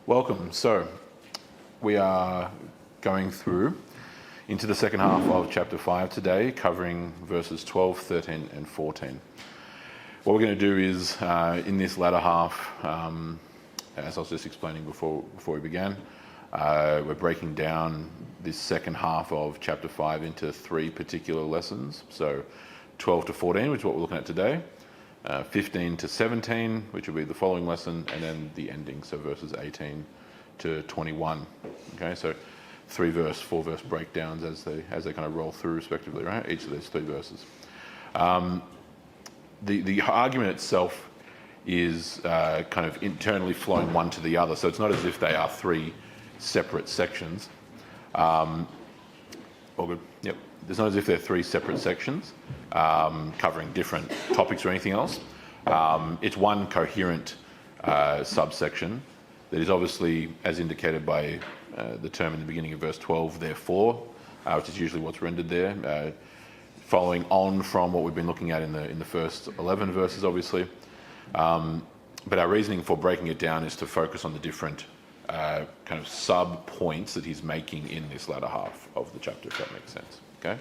Welcome. So, we are going through into the second half of chapter 5 today, covering verses 12, 13 and 14. What we're going to do is, in this latter half, as I was just explaining before we began, we're breaking down this second half of chapter 5 into 3 particular lessons. So 12 to 14, which is what we're looking at today, 15 to 17, which will be the following lesson, and then the ending, so verses 18 to 21. Okay, so 3-verse, 4-verse breakdowns as they kind of roll through respectively, right? Each of those 3 verses. The argument itself is kind of internally flowing one to the other, so it's not as if they are 3 separate sections. All good. Yep. It's not as if they're 3 separate sections covering different topics or anything else. It's one coherent subsection that is obviously, as indicated by the term in the beginning of verse 12, therefore, which is usually what's rendered there, following on from what we've been looking at in the first 11 verses, obviously. But our reasoning for breaking it down is to focus on the different kind of sub-points that he's making in this latter half of the chapter, if that makes sense. Okay?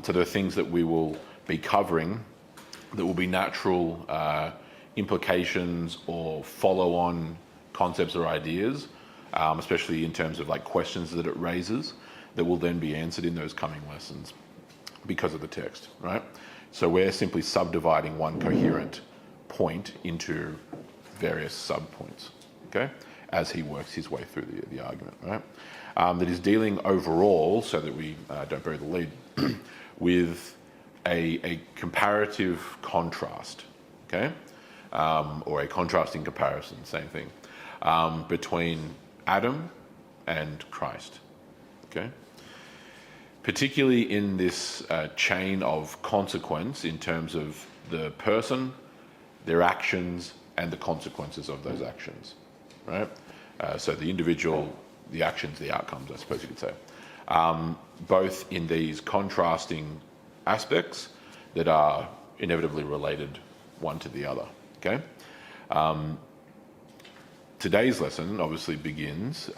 So there are things that we will be covering that will be natural implications or follow-on concepts or ideas, especially in terms of like questions that it raises, that will then be answered in those coming lessons because of the text, right? So we're simply subdividing one coherent point into various sub-points, okay, as he works his way through the argument, right? That is dealing overall, so that we don't bury the lead, with a comparative contrast, okay? Or a contrasting comparison, same thing, between Adam and Christ, okay? Particularly in this chain of consequence in terms of the person, their actions, and the consequences of those actions, right? So the individual, the actions, the outcomes, I suppose you could say. Both in these contrasting aspects that are inevitably related one to the other, okay? Today's lesson obviously begins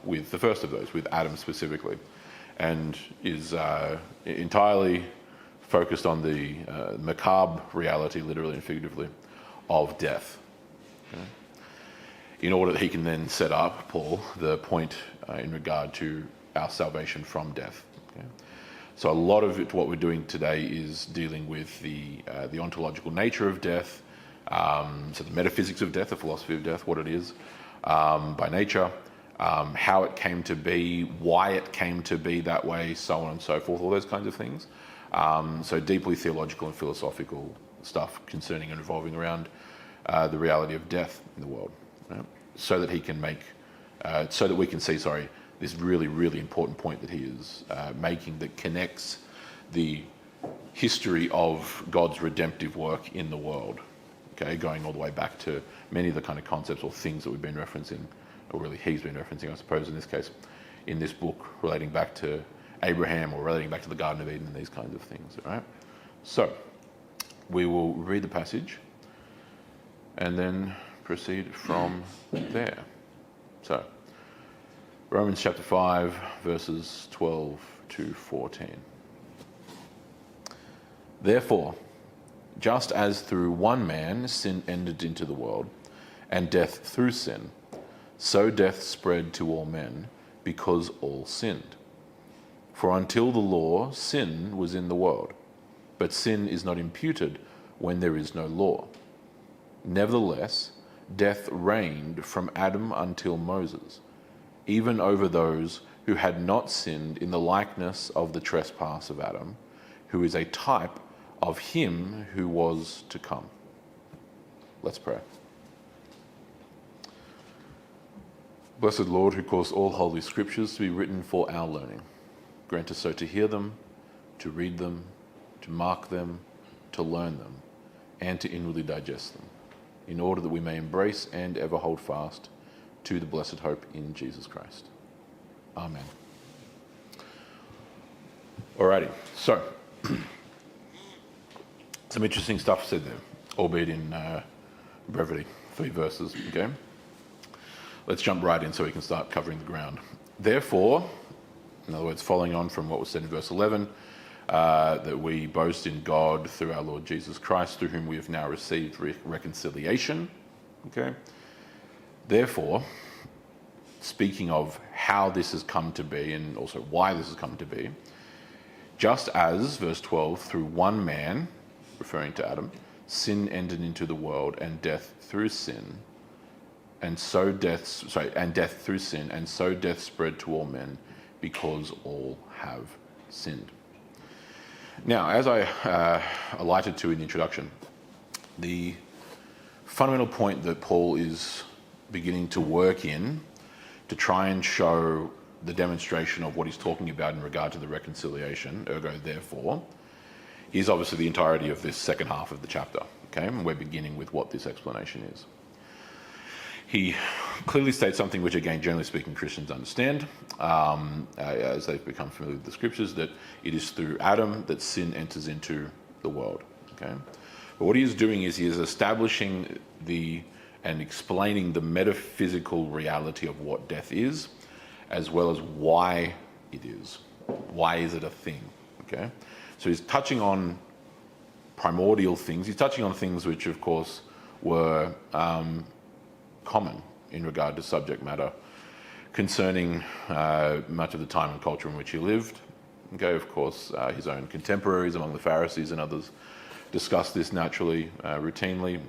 with the first of those, with Adam specifically, and is entirely focused on the macabre reality, literally and figuratively, of death. Okay? In order that he can then set up, Paul, the point in regard to our salvation from death. Okay? So a lot of it, what we're doing today, is dealing with the ontological nature of death, so the metaphysics of death, the philosophy of death, what it is by nature, how it came to be, why it came to be that way, so on and so forth, all those kinds of things. So deeply theological and philosophical stuff concerning and revolving around the reality of death in the world, right? So that he can make, so that we can see, this really, really important point that he is making that connects the history of God's redemptive work in the world, okay, going all the way back to many of the kind of concepts or things that we've been referencing, or really he's been referencing, I suppose, in this case, in this book, relating back to Abraham or relating back to the Garden of Eden and these kinds of things, all right? So, we will read the passage and then proceed from there. So, Romans chapter 5, verses 12 to 14. Therefore, just as through one man sin entered into the world, and death through sin, so death spread to all men, because all sinned. For until the law, sin was in the world, but sin is not imputed when there is no law. Nevertheless, death reigned from Adam until Moses, even over those who had not sinned in the likeness of the trespass of Adam, who is a type of him who was to come. Let's pray. Blessed Lord, who caused all holy scriptures to be written for our learning, grant us so to hear them, to read them, to mark them, to learn them, and to inwardly digest them, in order that we may embrace and ever hold fast to the blessed hope in Jesus Christ. Amen. Alrighty, so some interesting stuff said there, albeit in brevity, 3 verses, okay? let's jump right in so we can start covering the ground. Therefore, in other words, following on from what was said in verse 11, that we boast in God through our Lord Jesus Christ, through whom we have now received reconciliation. Okay. Therefore, speaking of how this has come to be and also why this has come to be, just as, verse 12, through one man, referring to Adam, sin entered into the world, and death through sin, and death through sin, and so death spread to all men, because all have sinned. Now, as I alighted to in the introduction, the fundamental point that Paul is beginning to work in to try and show the demonstration of what he's talking about in regard to the reconciliation, ergo therefore, is obviously the entirety of this second half of the chapter. Okay, and we're beginning with what this explanation is. He clearly states something which, again, generally speaking, Christians understand, as they've become familiar with the scriptures, that it is through Adam that sin enters into the world. Okay, but what he is doing is he is establishing and explaining the metaphysical reality of what death is, as well as why it is. Why is it a thing? Okay, so he's touching on primordial things. He's touching on things which, of course, were common in regard to subject matter concerning much of the time and culture in which he lived. Okay, of course, his own contemporaries among the Pharisees and others discussed this naturally, routinely.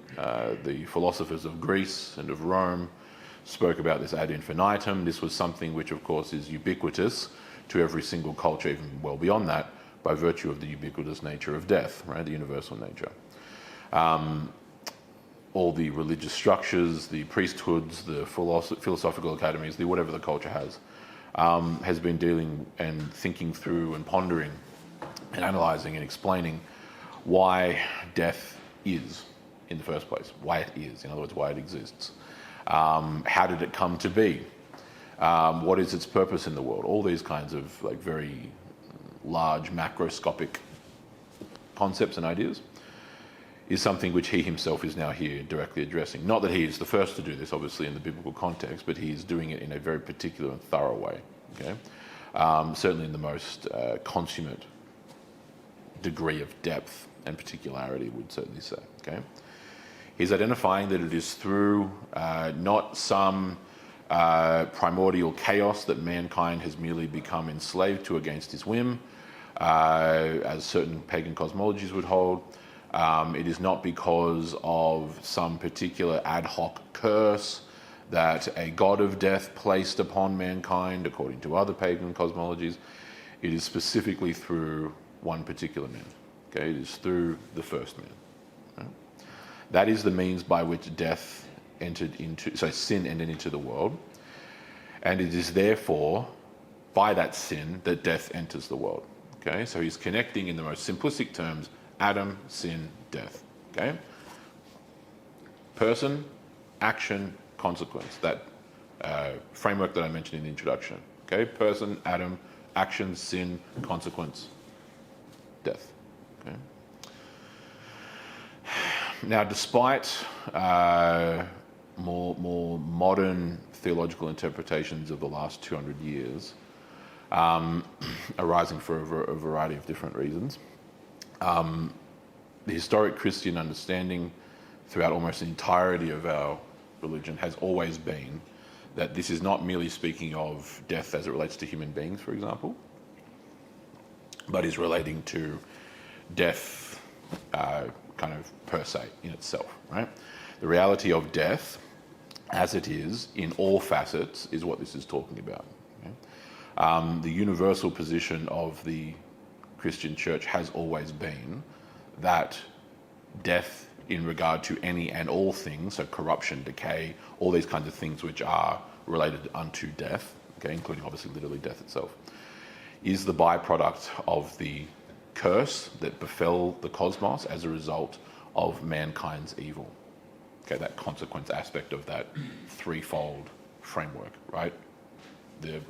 The philosophers of Greece and of Rome spoke about this ad infinitum. This was something which, of course, is ubiquitous to every single culture, even well beyond that, by virtue of the ubiquitous nature of death, right? The universal nature. All the religious structures, the priesthoods, the philosophical academies, whatever the culture has been dealing and thinking through and pondering and analysing and explaining why death is in the first place, why it is, in other words, why it exists. How did it come to be? What is its purpose in the world? All these kinds of very large macroscopic concepts and ideas is something which he himself is now here directly addressing. Not that he is the first to do this, obviously, in the biblical context, but he is doing it in a very particular and thorough way. Okay, certainly in the most consummate degree of depth and particularity, would certainly say. Okay, he's identifying that it is through not some primordial chaos that mankind has merely become enslaved to against his whim, as certain pagan cosmologies would hold. It is not because of some particular ad hoc curse that a god of death placed upon mankind, according to other pagan cosmologies. It is specifically through one particular man. Okay, it is through the first man. Right? That is the means by which sin entered into the world, and it is therefore by that sin that death enters the world. Okay, so he's connecting in the most simplistic terms Adam, sin, death. Okay, person, action, consequence. That framework that I mentioned in the introduction. Okay, person, Adam, action, sin, consequence, death. Okay. Now, despite more modern theological interpretations of the last 200 years, arising for a variety of different reasons, the historic Christian understanding throughout almost the entirety of our religion has always been that this is not merely speaking of death as it relates to human beings, for example, but is relating to death kind of per se in itself, right? The reality of death as it is in all facets is what this is talking about. Okay? The universal position of the Christian church has always been that death in regard to any and all things, so corruption, decay, all these kinds of things which are related unto death, okay, including obviously literally death itself, is the byproduct of the curse that befell the cosmos as a result of mankind's evil. Okay, that consequence aspect of that threefold framework, right? The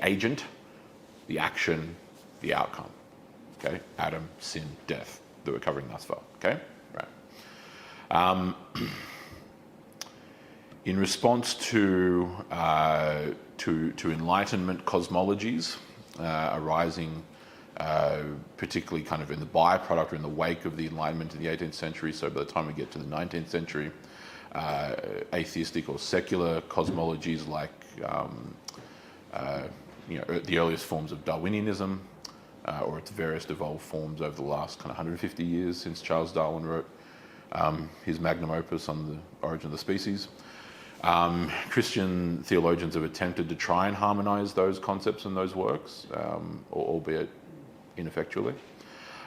agent, the action, the outcome. Okay, Adam, sin, death that we're covering thus far. Okay, right. In response to Enlightenment cosmologies arising, particularly kind of in the byproduct or in the wake of the Enlightenment in the 18th century, so by the time we get to the 19th century, atheistic or secular cosmologies like the earliest forms of Darwinianism, or its various evolved forms over the last kind of 150 years since Charles Darwin wrote his magnum opus on the origin of the species. Christian theologians have attempted to try and harmonize those concepts and those works, albeit ineffectually,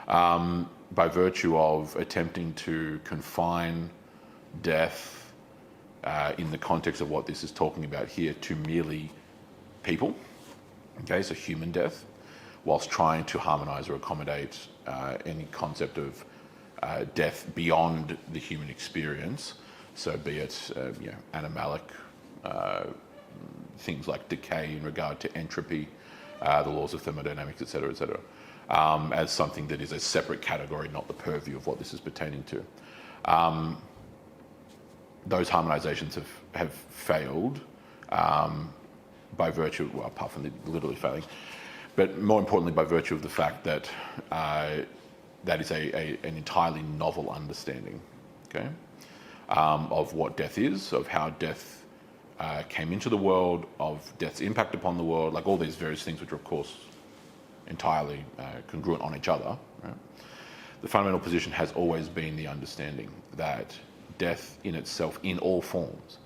by virtue of attempting to confine death in the context of what this is talking about here to merely people, okay, so human death, whilst trying to harmonize or accommodate any concept of death beyond the human experience, so be it animalic things like decay in regard to entropy, the laws of thermodynamics, etc., as something that is a separate category, not the purview of what this is pertaining to. Those harmonizations have failed by virtue, well, apart from literally failing, but more importantly by virtue of the fact that that is an entirely novel understanding, okay, of what death is, of how death came into the world, of death's impact upon the world, like all these various things which are of course entirely congruent on each other. Right? The fundamental position has always been the understanding that death in itself, in all forms,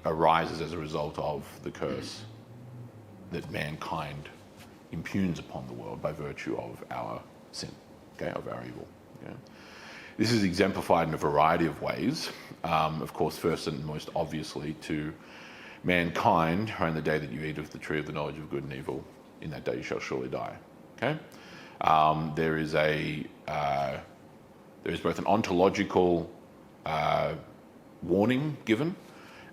arises as a result of the curse that mankind impugns upon the world by virtue of our sin, okay, of our evil. Okay? This is exemplified in a variety of ways. Of course, first and most obviously to mankind, on the day that you eat of the tree of the knowledge of good and evil, in that day you shall surely die. Okay, there is both an ontological warning given,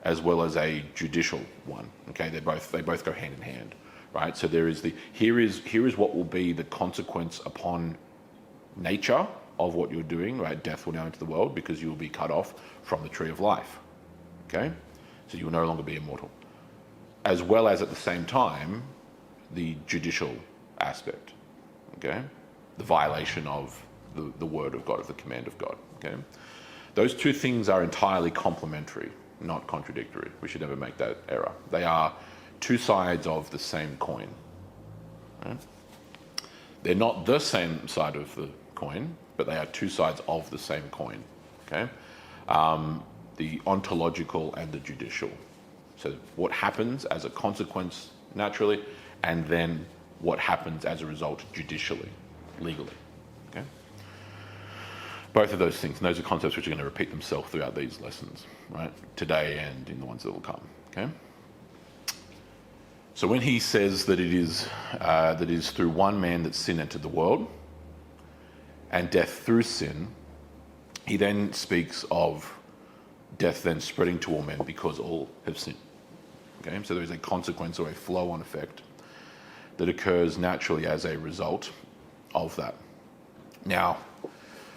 as well as a judicial one. Okay, they both go hand in hand, right? So there is here is what will be the consequence upon nature of what you're doing, right? Death will now enter the world because you will be cut off from the tree of life. Okay, so you will no longer be immortal, as well as at the same time the judicial aspect. Okay, the violation of the word of God, of the command of God. Okay, those two things are entirely complementary, not contradictory. We should never make that error. They are two sides of the same coin. Right? They're not the same side of the coin, but they are two sides of the same coin. Okay, the ontological and the judicial. So what happens as a consequence naturally, and then what happens as a result judicially, legally. Okay? Both of those things, and those are concepts which are going to repeat themselves throughout these lessons, right? Today and in the ones that will come. Okay? So when he says that it is through one man that sin entered the world, and death through sin, he then speaks of death then spreading to all men because all have sinned. Okay? So there is a consequence or a flow-on effect that occurs naturally as a result of that. Now,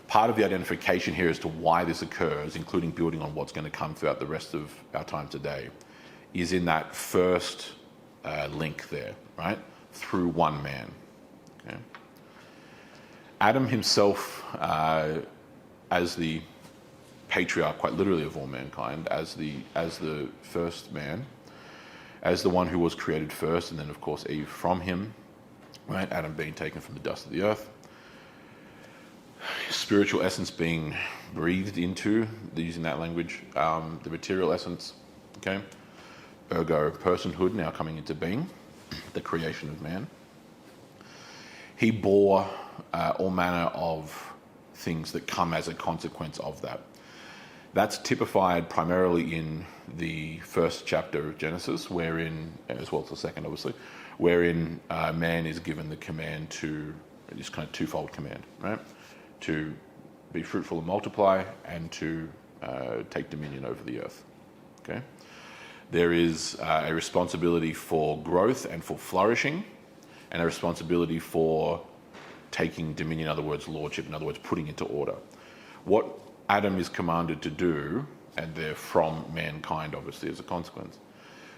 part of the identification here as to why this occurs, including building on what's going to come throughout the rest of our time today, is in that first link there, right? Through one man. Okay? Adam himself, as the patriarch, quite literally, of all mankind, as the first man, as the one who was created first, and then of course Eve from him, right? Adam being taken from the dust of the earth, spiritual essence being breathed into, using that language, the material essence, okay? Ergo personhood now coming into being, the creation of man. He bore all manner of things that come as a consequence of that. That's typified primarily in the first chapter of Genesis, wherein, as well as the second obviously, wherein man is given the command to, this kind of twofold command, right? To be fruitful and multiply, and to take dominion over the earth, okay? There is a responsibility for growth and for flourishing, and a responsibility for taking dominion, in other words, lordship, in other words, putting into order. What Adam is commanded to do and they're from mankind, obviously, as a consequence,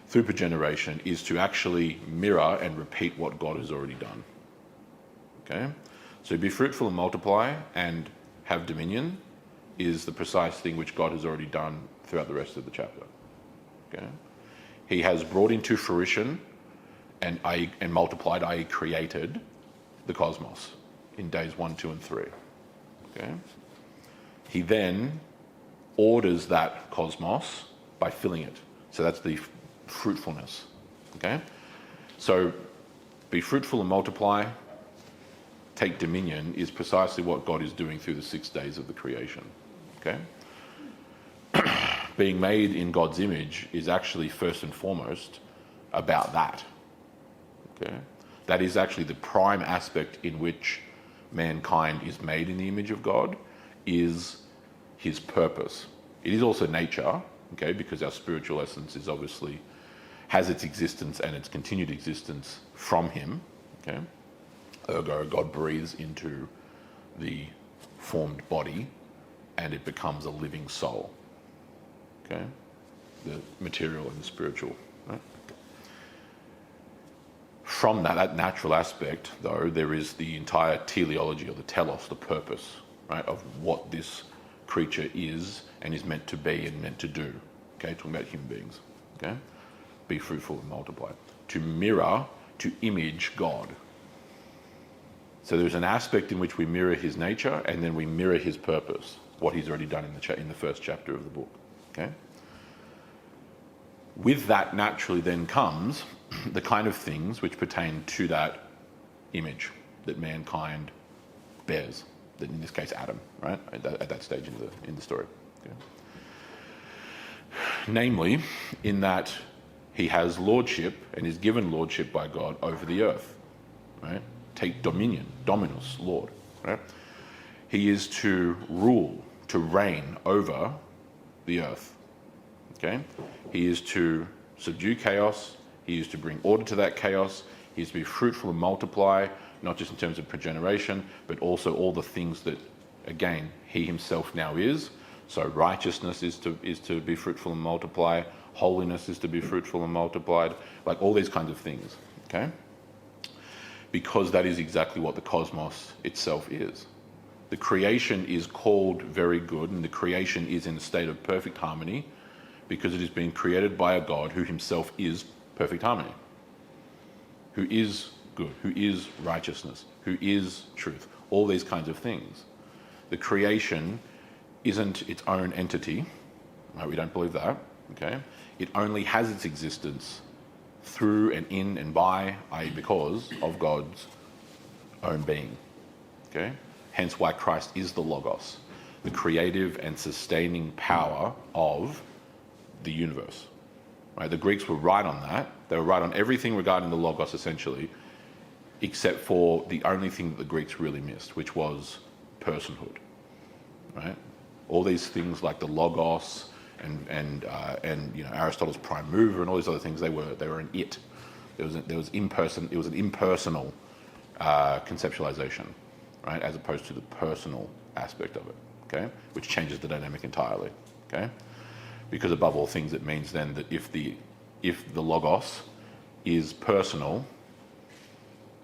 through progeneration, is to actually mirror and repeat what God has already done. Okay? So be fruitful and multiply and have dominion is the precise thing which God has already done throughout the rest of the chapter. Okay? He has brought into fruition and multiplied, i.e. created, the cosmos in days 1, 2, and 3. Okay? He then orders that cosmos by filling it. So that's the fruitfulness. Okay? So be fruitful and multiply, take dominion is precisely what God is doing through the 6 days of the creation. Okay? Being made in God's image is actually first and foremost about that. Okay? That is actually the prime aspect in which mankind is made in the image of God, is his purpose. It is also nature, okay, because our spiritual essence is obviously has its existence and its continued existence from him. Okay? Ergo, God breathes into the formed body and it becomes a living soul. Okay? The material and the spiritual. Right? From that natural aspect, though, there is the entire teleology, or the telos, the purpose, right, of what this creature is and is meant to be and meant to do. Okay, talking about human beings. Okay, be fruitful and multiply. To mirror, to image God. So there's an aspect in which we mirror his nature, and then we mirror his purpose, what he's already done in the first chapter of the book. Okay. With that naturally then comes the kind of things which pertain to that image that mankind bears. That in this case, Adam, right, at that stage in the story. Okay. Namely, in that he has lordship and is given lordship by God over the earth. Right? Take dominion, dominus, Lord. Right? He is to rule, to reign over the earth. Okay? He is to subdue chaos. He is to bring order to that chaos. He is to be fruitful and multiply, not just in terms of progeneration, but also all the things that, again, he himself now is. So righteousness is to be fruitful and multiply. Holiness is to be fruitful and multiplied. Like all these kinds of things. Okay? Because that is exactly what the cosmos itself is. The creation is called very good, and the creation is in a state of perfect harmony because it is being created by a God who himself is perfect harmony, who is good, who is righteousness, who is truth, all these kinds of things. The creation isn't its own entity, right? We don't believe that, okay? It only has its existence through and in and by, i.e. because of God's own being, okay? Hence why Christ is the Logos, the creative and sustaining power of the universe. Right? The Greeks were right on that. They were right on everything regarding the Logos, essentially, except for the only thing that the Greeks really missed, which was personhood. Right? All these things like the Logos and you know, Aristotle's prime mover and all these other things, they were an it. It was an impersonal conceptualization, right? As opposed to the personal aspect of it, okay? Which changes the dynamic entirely, okay? Because above all things, it means then that if the Logos is personal,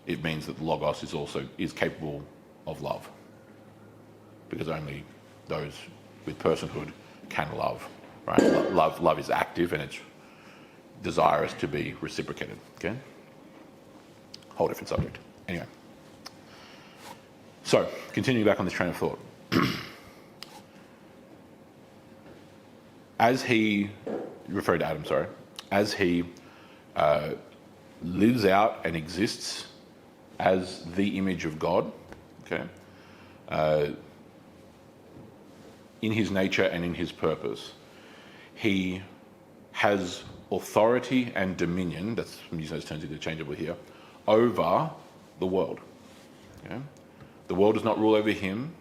it means that the Logos is capable of love. Because only those with personhood can love, right? Love is active and it's desirous to be reciprocated, okay? Whole different subject. Anyway. So, continuing back on this train of thought. As he, referring to Adam, sorry, as he lives out and exists as the image of God, okay, in his nature and in his purpose, he has authority and dominion, that's, I'm using those terms interchangeably here, over the world. Okay? The world does not rule over him.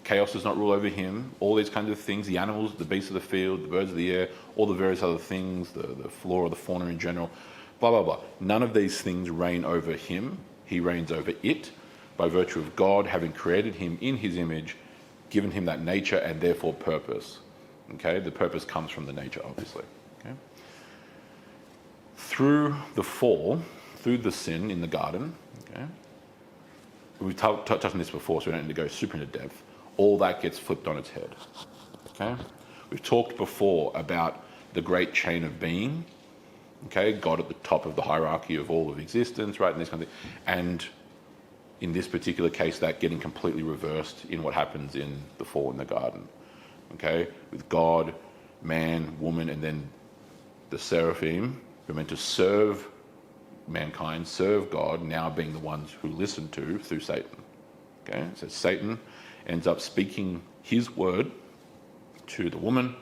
Chaos does not rule over him. All these kinds of things, the animals, the beasts of the field, the birds of the air, all the various other things, the flora, the fauna in general, blah, blah, blah. None of these things reign over him. He reigns over it by virtue of God having created him in his image, given him that nature and therefore purpose. Okay, the purpose comes from the nature, obviously. Okay. Through the fall, through the sin in the garden, okay, we've touched on this before, so we don't need to go super into depth. All that gets flipped on its head. Okay, we've talked before about the great chain of being. Okay, God at the top of the hierarchy of all of existence, right, and this kind of thing. And in this particular case, that getting completely reversed in what happens in the fall in the garden. Okay, with God, man, woman, and then the seraphim who are meant to serve mankind, serve God, now being the ones who listen to through Satan. Okay, so Satan ends up speaking his word to the woman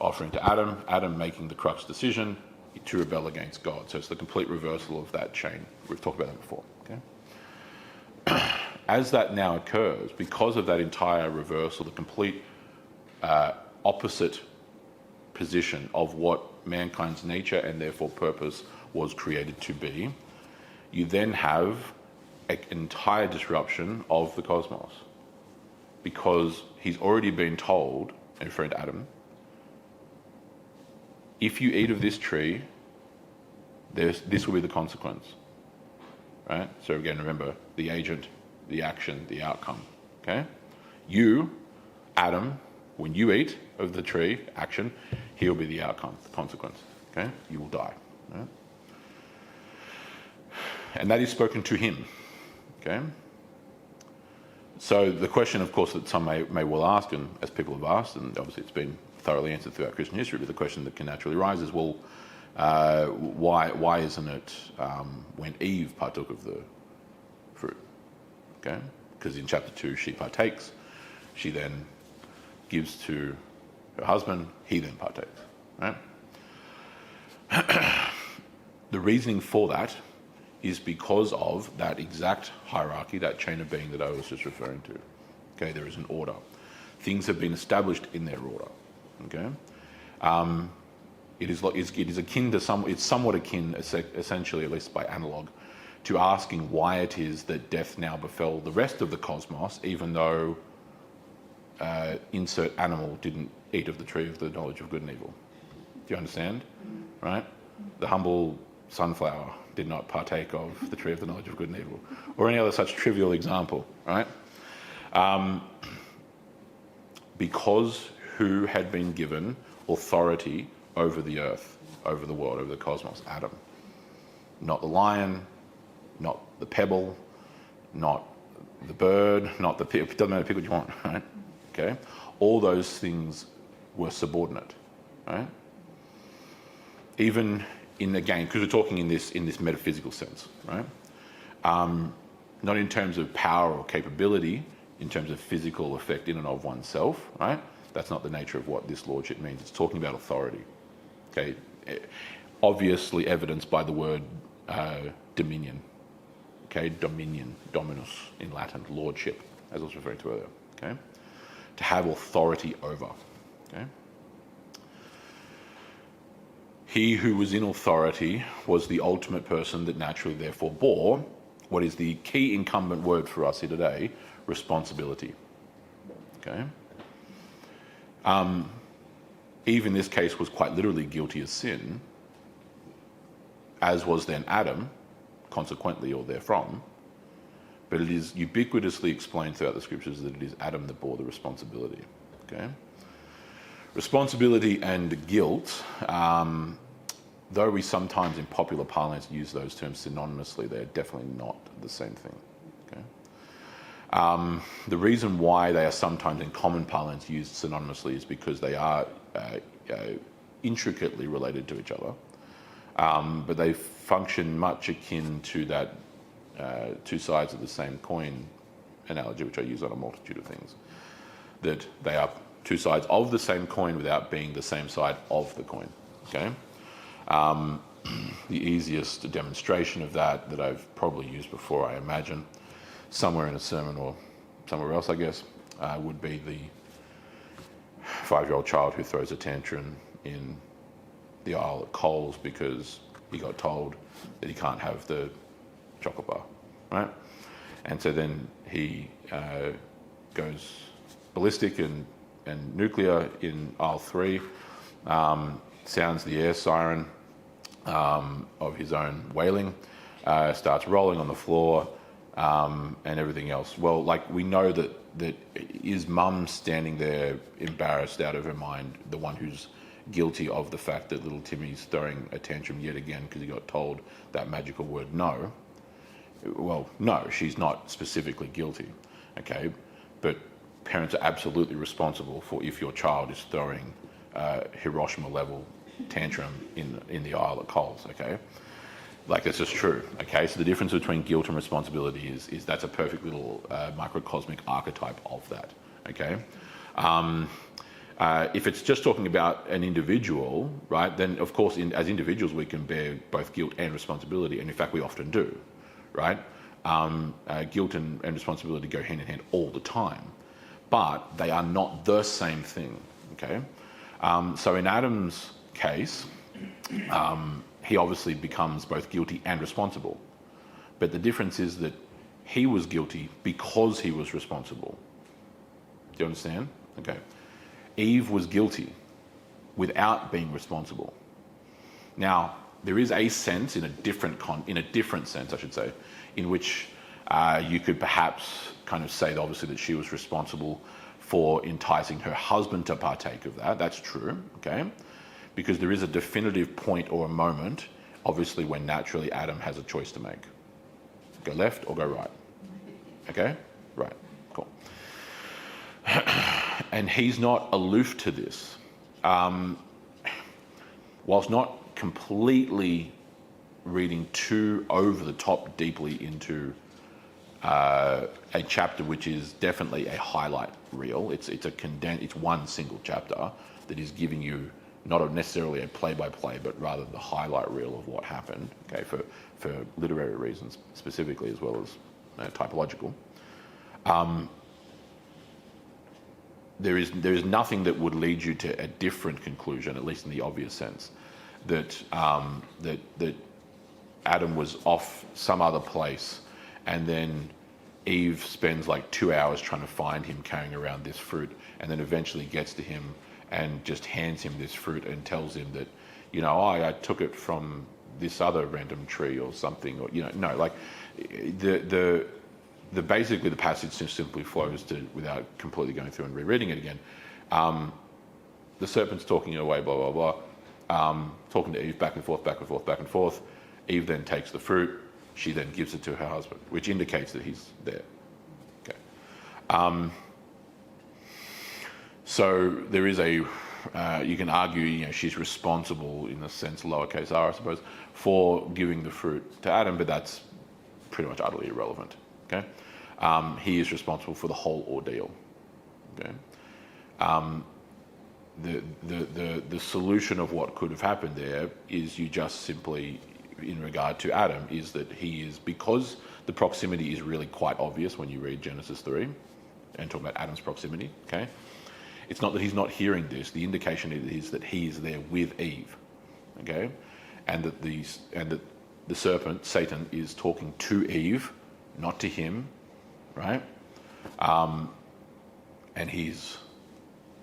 offering to Adam making the crux decision to rebel against God. So it's the complete reversal of that chain. We've talked about that before. Okay. As that now occurs, because of that entire reversal, the complete opposite position of what mankind's nature and therefore purpose was created to be, you then have an entire disruption of the cosmos. Because he's already been told, referring to Adam, if you eat of this tree, this will be the consequence. Right? So again, remember, the agent, the action, the outcome. Okay? You, Adam, when you eat of the tree, action, he'll be the outcome, the consequence. Okay? You will die. Right? And that is spoken to him. Okay? So the question, of course, that some may well ask, and as people have asked, and obviously it's been thoroughly answered throughout Christian history, but the question that can naturally arise is, well, why isn't it when Eve partook of the fruit? Okay, because in chapter 2 she partakes, she then gives to her husband, he then partakes. Right? The reasoning for that is because of that exact hierarchy, that chain of being that I was just referring to. Okay, there is an order. Things have been established in their order. Okay, it is akin to it's somewhat akin, essentially, at least by analogue, to asking why it is that death now befell the rest of the cosmos, even though insert animal didn't eat of the tree of the knowledge of good and evil. Do you understand? Right? The humble sunflower did not partake of the tree of the knowledge of good and evil, or any other such trivial example, right? Because who had been given authority over the earth, over the world, over the cosmos? Adam. Not the lion, not the pebble, not the bird, not the pig. It doesn't matter, pick what you want, right? Okay? All those things were subordinate, right? Even in, again, because we're talking in this metaphysical sense, right? Not in terms of power or capability, in terms of physical effect in and of oneself, right? That's not the nature of what this lordship means. It's talking about authority, okay? Obviously evidenced by the word dominion, okay? Dominion, dominus in Latin, lordship, as I was referring to earlier, okay? To have authority over, okay? He who was in authority was the ultimate person that naturally therefore bore what is the key incumbent word for us here today, responsibility. Okay? Eve in this case was quite literally guilty of sin, as was then Adam, consequently or therefrom, but it is ubiquitously explained throughout the scriptures that it is Adam that bore the responsibility. Okay? Responsibility and guilt, though we sometimes in popular parlance use those terms synonymously, they're definitely not the same thing. Okay? The reason why they are sometimes in common parlance used synonymously is because they are intricately related to each other, but they function much akin to that two sides of the same coin analogy, which I use on a multitude of things, that they are two sides of the same coin without being the same side of the coin. Okay? The easiest demonstration of that I've probably used before, I imagine, somewhere in a sermon or somewhere else, I guess, would be the 5-year-old child who throws a tantrum in the aisle at Coles because he got told that he can't have the chocolate bar, right? And so then he goes ballistic and and nuclear in aisle 3, sounds the air siren of his own wailing, starts rolling on the floor, and everything else. Well, like, we know that is mum standing there embarrassed out of her mind, the one who's guilty of the fact that little Timmy's throwing a tantrum yet again because he got told that magical word no? Well, no, she's not specifically guilty, okay? But parents are absolutely responsible for if your child is throwing Hiroshima-level tantrum in the aisle at Coles, okay? Like, that's just true, okay? So the difference between guilt and responsibility is that's a perfect little microcosmic archetype of that, okay? If it's just talking about an individual, right, then of course as individuals we can bear both guilt and responsibility, and in fact we often do, right? Guilt and responsibility go hand in hand all the time, but they are not the same thing, okay? So in Adam's case, he obviously becomes both guilty and responsible, but the difference is that he was guilty because he was responsible. Do you understand? Okay. Eve was guilty without being responsible. Now, there is a sense, in a different sense, I should say, in which you could perhaps kind of say, obviously, that she was responsible for enticing her husband to partake of that. That's true, okay? Because there is a definitive point or a moment, obviously, when naturally Adam has a choice to make. Go left or go right. Okay? Right. Cool. And he's not aloof to this. Whilst not completely reading too over the top deeply into a chapter which is definitely a highlight reel. It's one single chapter that is giving you not necessarily a play-by-play, but rather the highlight reel of what happened, okay, for literary reasons specifically, as well as typological. There is nothing that would lead you to a different conclusion, at least in the obvious sense, that Adam was off some other place, and then Eve spends like 2 hours trying to find him carrying around this fruit, and then eventually gets to him and just hands him this fruit and tells him that, I took it from this other random tree or something, or no, like the basically the passage just simply flows to, without completely going through and rereading it again. The serpent's talking away, blah blah blah, talking to Eve back and forth, back and forth, back and forth. Eve then takes the fruit. She then gives it to her husband, which indicates that he's there. Okay. So there is you can argue, she's responsible in a sense, lowercase r, I suppose, for giving the fruit to Adam, but that's pretty much utterly irrelevant. Okay. He is responsible for the whole ordeal. Okay. The solution of what could have happened there is you just simply, in regard to Adam, is that he is, because the proximity is really quite obvious when you read Genesis 3 and talk about Adam's proximity, okay? It's not that he's not hearing this. The indication is that he is there with Eve, okay? And that the serpent, Satan, is talking to Eve, not to him, right? And he's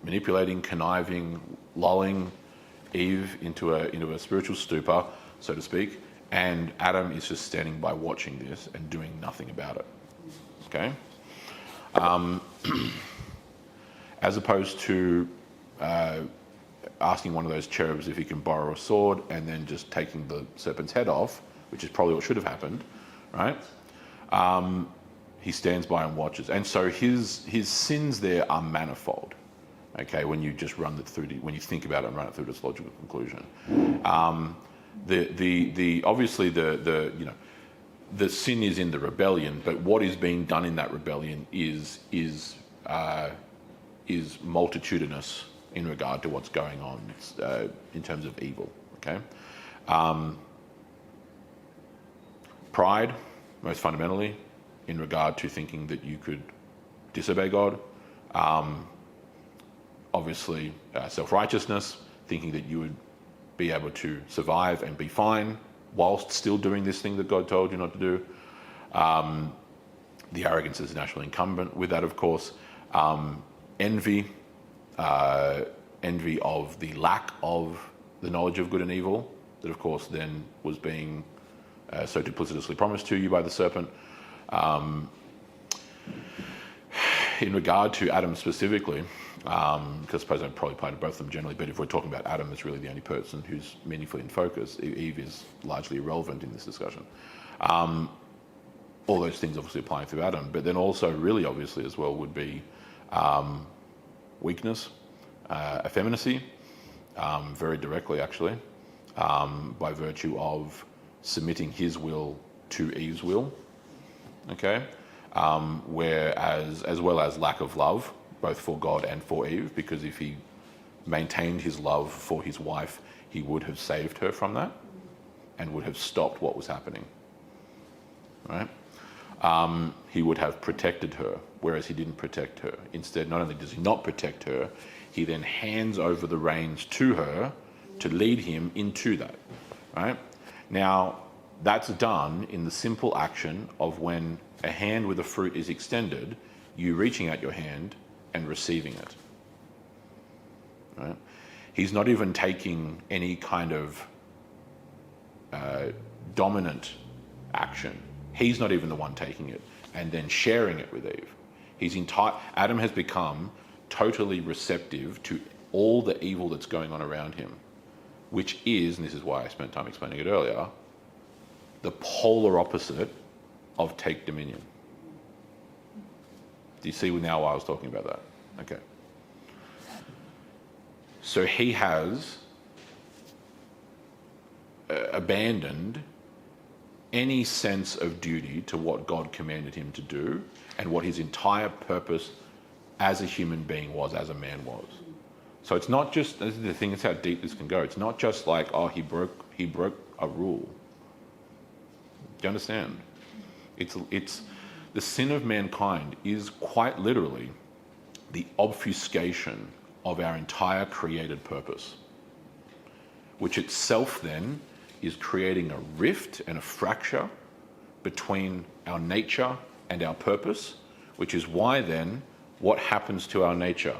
manipulating, conniving, lulling Eve into a spiritual stupor, so to speak, and Adam is just standing by watching this and doing nothing about it. Okay? As opposed to asking one of those cherubs if he can borrow a sword and then just taking the serpent's head off, which is probably what should have happened, right? He stands by and watches. And so his sins there are manifold. Okay, when you just run it through, when you think about it and run it through to its logical conclusion, obviously the sin is in the rebellion, but what is being done in that rebellion is multitudinous in regard to what's going on in terms of evil. Okay, pride, most fundamentally, in regard to thinking that you could disobey God. Obviously, self-righteousness, thinking that you would be able to survive and be fine whilst still doing this thing that God told you not to do. The arrogance is naturally incumbent with that, of course. Envy, envy of the lack of the knowledge of good and evil that, of course, then was being so duplicitously promised to you by the serpent. In regard to Adam specifically, because I suppose I'd probably apply to both of them generally, but if we're talking about Adam, it's really the only person who's meaningfully in focus. Eve is largely irrelevant in this discussion. All those things obviously applying through Adam, but then also really obviously as well would be weakness, effeminacy, very directly actually, by virtue of submitting his will to Eve's will, okay? Whereas, as well as lack of love, both for God and for Eve, because if he maintained his love for his wife, he would have saved her from that and would have stopped what was happening, right? He would have protected her, whereas he didn't protect her. Instead, not only does he not protect her, he then hands over the reins to her to lead him into that, right? Now, that's done in the simple action of when a hand with a fruit is extended, you reaching out your hand and receiving it, right? He's not even taking any kind of dominant action. He's not even the one taking it and then sharing it with Eve. Adam has become totally receptive to all the evil that's going on around him, which is, and this is why I spent time explaining it earlier, the polar opposite of take dominion. Do you see now why I was talking about that? Okay. So he has abandoned any sense of duty to what God commanded him to do and what his entire purpose as a human being was, as a man was. So it's not just, this is the thing, it's how deep this can go. It's not just like, oh, he broke a rule. Do you understand? It's the sin of mankind is quite literally the obfuscation of our entire created purpose, which itself then is creating a rift and a fracture between our nature and our purpose, which is why then what happens to our nature?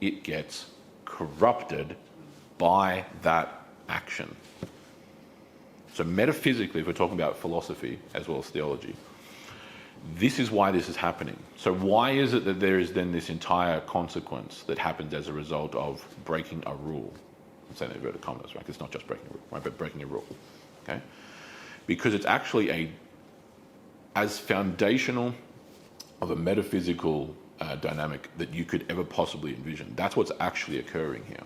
It gets corrupted by that action. So metaphysically, if we're talking about philosophy as well as theology, this is why this is happening. So why is it that there is then this entire consequence that happens as a result of breaking a rule? I'm saying inverted commas, right? It's not just breaking a rule, right? But breaking a rule, okay? Because it's actually as foundational of a metaphysical dynamic that you could ever possibly envision. That's what's actually occurring here,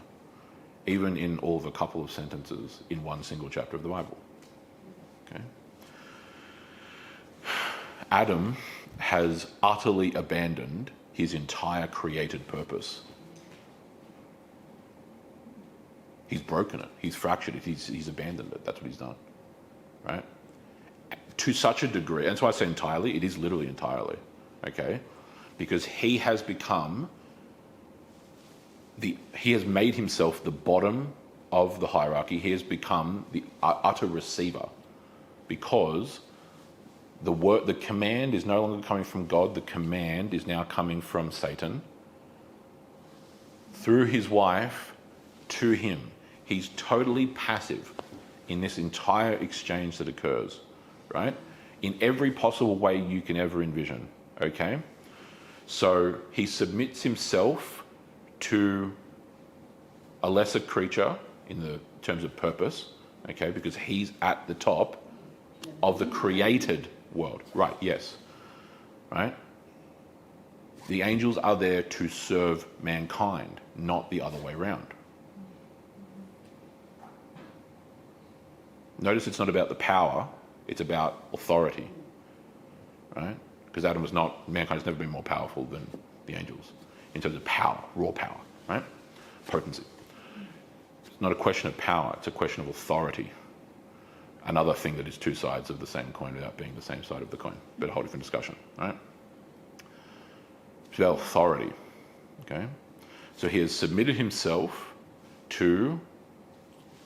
even in all of a couple of sentences in one single chapter of the Bible, okay? Adam has utterly abandoned his entire created purpose. He's broken it. He's fractured it. He's abandoned it. That's what he's done, right? To such a degree, and that's why I say entirely, it is literally entirely, okay? Because he has become he has made himself the bottom of the hierarchy. He has become the utter receiver, because the command is no longer coming from God. The command is now coming from Satan through his wife to him. He's totally passive in this entire exchange that occurs, right? In every possible way you can ever envision, okay? So he submits himself to a lesser creature in the terms of purpose, okay? Because he's at the top of the created world. Right, yes. Right? The angels are there to serve mankind, not the other way around. Notice it's not about the power, it's about authority. Right? Because mankind has never been more powerful than the angels in terms of power, raw power, right? Potency. It's not a question of power, it's a question of authority. Another thing that is two sides of the same coin without being the same side of the coin, but a whole different discussion, right? It's about authority, okay? So he has submitted himself to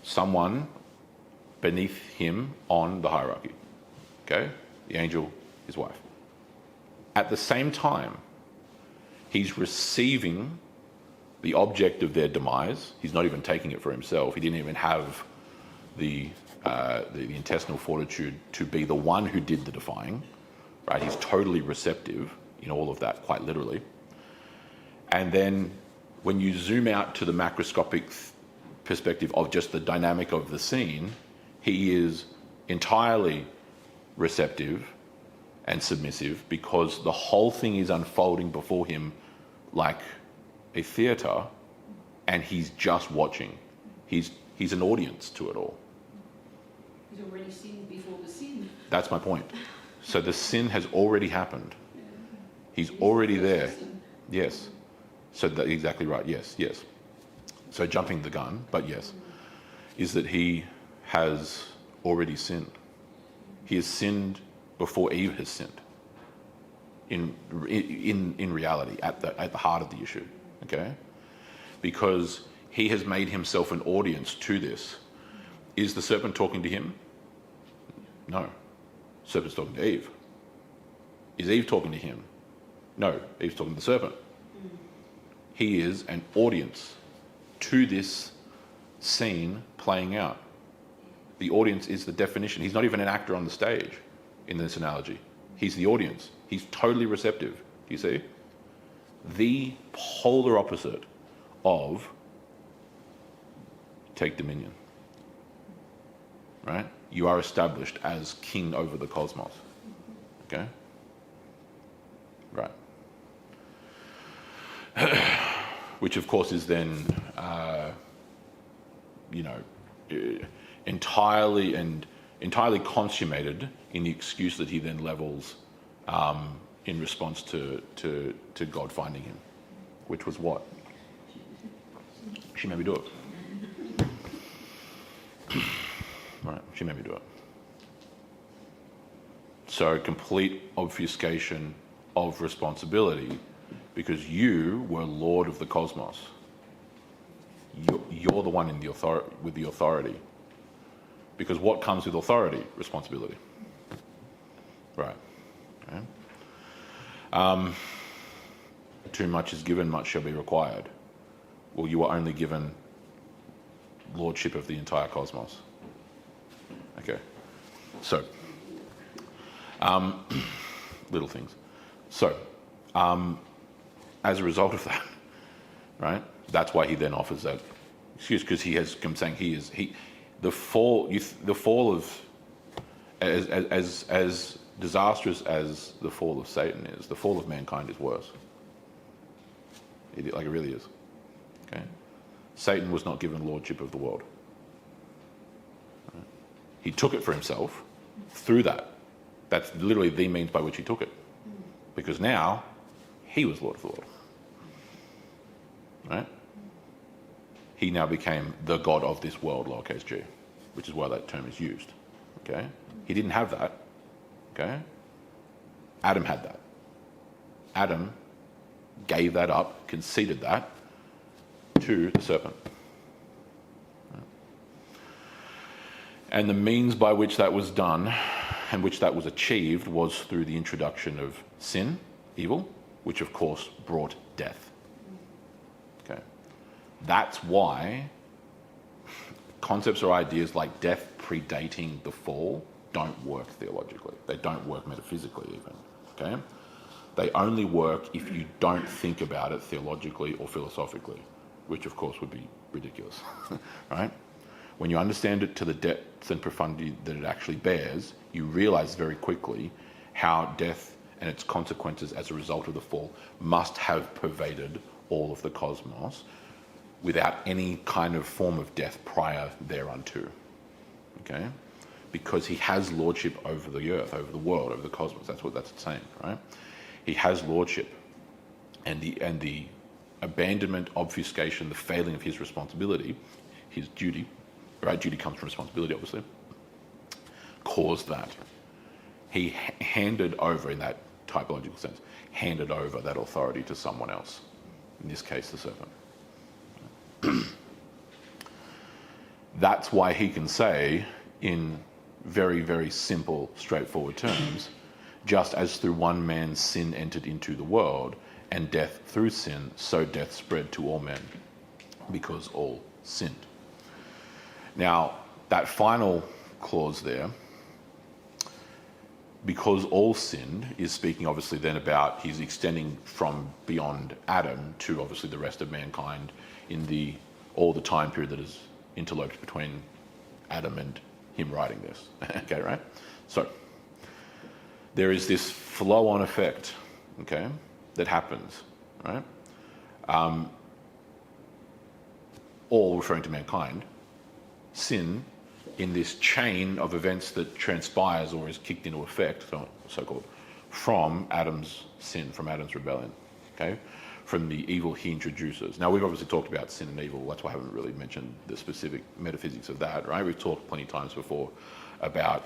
someone beneath him on the hierarchy, okay? The angel, his wife. At the same time, he's receiving the object of their demise. He's not even taking it for himself. He didn't even have the intestinal fortitude to be the one who did the defying, right? He's totally receptive in all of that, quite literally. And then when you zoom out to the macroscopic perspective of just the dynamic of the scene, he is entirely receptive and submissive because the whole thing is unfolding before him like a theatre, and he's just watching. He's an audience to it all. He's already sinned before the sin. That's my point. So the sin has already happened. He's already there. Yes. So that's exactly right. Yes. So jumping the gun, but yes, is that he has already sinned. He has sinned before Eve has sinned. In reality, at the heart of the issue, okay? Because he has made himself an audience to this. Is the serpent talking to him? No. Serpent's talking to Eve. Is Eve talking to him? No. Eve's talking to the serpent. He is an audience to this scene playing out. The audience is the definition. He's not even an actor on the stage in this analogy. He's the audience. He's totally receptive. Do you see? The polar opposite of take dominion. Right? You are established as king over the cosmos. Okay? Right. Which of course is then, entirely consummated in the excuse that he then levels in response to God finding him, which was what? She made me do it. Right, she made me do it. So complete obfuscation of responsibility because you were Lord of the cosmos. You're the one in the with the authority. Because what comes with authority? Responsibility. Right. Okay. Too much is given, much shall be required. Well, you are only given lordship of the entire cosmos. Okay. So, little things. So, as a result of that, right? That's why he then offers that excuse, because he has come saying the fall of as disastrous as the fall of Satan is, the fall of mankind is worse. It really is. Okay, Satan was not given lordship of the world. Right? He took it for himself through that. That's literally the means by which he took it, because now he was Lord of the world. Right? He now became the God of this world, lowercase g, which is why that term is used. Okay? He didn't have that. Okay? Adam had that. Adam gave that up, conceded that to the serpent. And the means by which that was done and which that was achieved was through the introduction of sin, evil, which of course brought death. Okay. That's why concepts or ideas like death predating the fall don't work theologically. They don't work metaphysically even. Okay? They only work if you don't think about it theologically or philosophically, which of course would be ridiculous. Right? When you understand it to the depth and profundity that it actually bears, you realize very quickly how death and its consequences as a result of the fall must have pervaded all of the cosmos without any kind of form of death prior thereunto. Okay? Because he has lordship over the earth, over the world, over the cosmos. That's what that's saying, right? He has lordship. And the abandonment, obfuscation, the failing of his responsibility, his duty, right? Duty comes from responsibility, obviously, caused that. He handed over, in that typological sense, handed over that authority to someone else. In this case, the serpent. That's why he can say, in very, very simple, straightforward terms, just as through one man's sin entered into the world, and death through sin, so death spread to all men, because all sinned. Now, that final clause there, because all sinned, is speaking obviously then about, he's extending from beyond Adam to obviously the rest of mankind in all the time period that is interloped between Adam and him writing this. Okay, right? So, there is this flow-on effect, okay, that happens, right? All referring to mankind. Sin, in this chain of events that transpires or is kicked into effect, so-called, from Adam's sin, from Adam's rebellion, okay? From the evil he introduces. Now, we've obviously talked about sin and evil. That's why I haven't really mentioned the specific metaphysics of that, right? We've talked plenty of times before about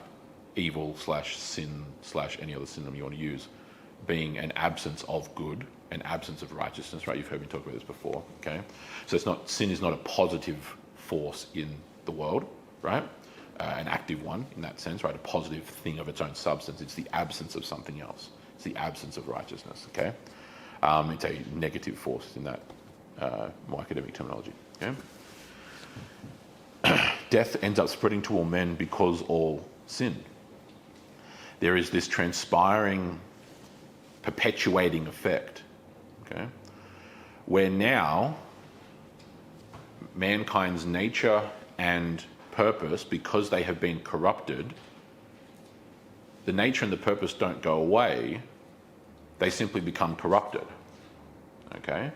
evil / sin / any other synonym you want to use being an absence of good, an absence of righteousness, right? You've heard me talk about this before, okay? So sin is not a positive force in the world, right? An active one in that sense, right? A positive thing of its own substance. It's the absence of something else. It's the absence of righteousness, okay? It's a negative force in that more academic terminology, okay? Death ends up spreading to all men because all sinned. There is this transpiring, perpetuating effect, okay? Where now mankind's nature and purpose, because they have been corrupted, the nature and the purpose don't go away, they simply become corrupted, okay?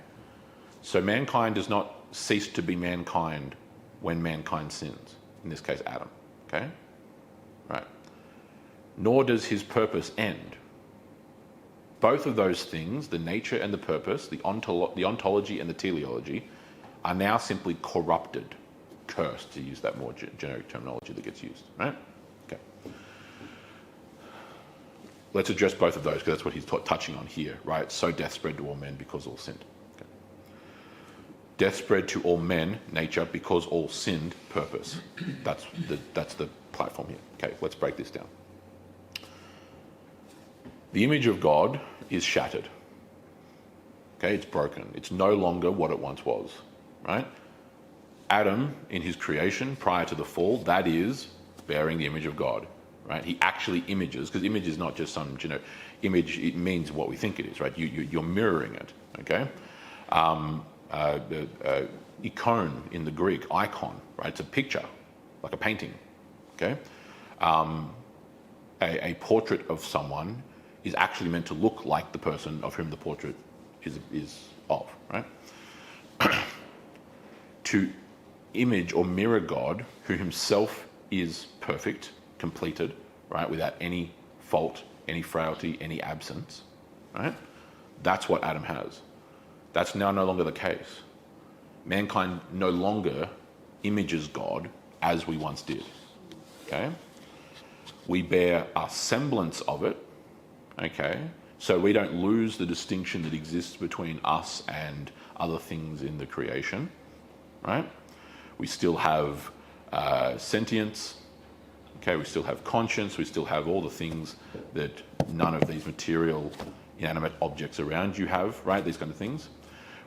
So mankind does not cease to be mankind when mankind sins, in this case Adam, okay? Right. Nor does his purpose end. Both of those things, the nature and the purpose, the ontology and the teleology, are now simply corrupted, cursed, to use that more generic terminology that gets used, right? Okay. Let's address both of those because that's what he's touching on here, right? So death spread to all men because all sinned. Okay. Death spread to all men, nature, because all sinned, purpose. That's the platform here. Okay, let's break this down. The image of God is shattered. Okay, it's broken. It's no longer what it once was, right? Adam, in his creation, prior to the fall, that is bearing the image of God, right? He actually images, because image is not just some, image, it means what we think it is, right? You're mirroring it, okay? Icon in the Greek, icon, right? It's a picture, like a painting, okay? A portrait of someone is actually meant to look like the person of whom the portrait is of, right? To image or mirror God, who himself is perfect, completed, right, without any fault, any frailty, any absence, right? That's what Adam has. That's now no longer the case. Mankind no longer images God as we once did, okay? We bear a semblance of it, okay? So we don't lose the distinction that exists between us and other things in the creation, right? We still have sentience, okay? We still have conscience. We still have all the things that none of these material, inanimate objects around you have, right? These kind of things.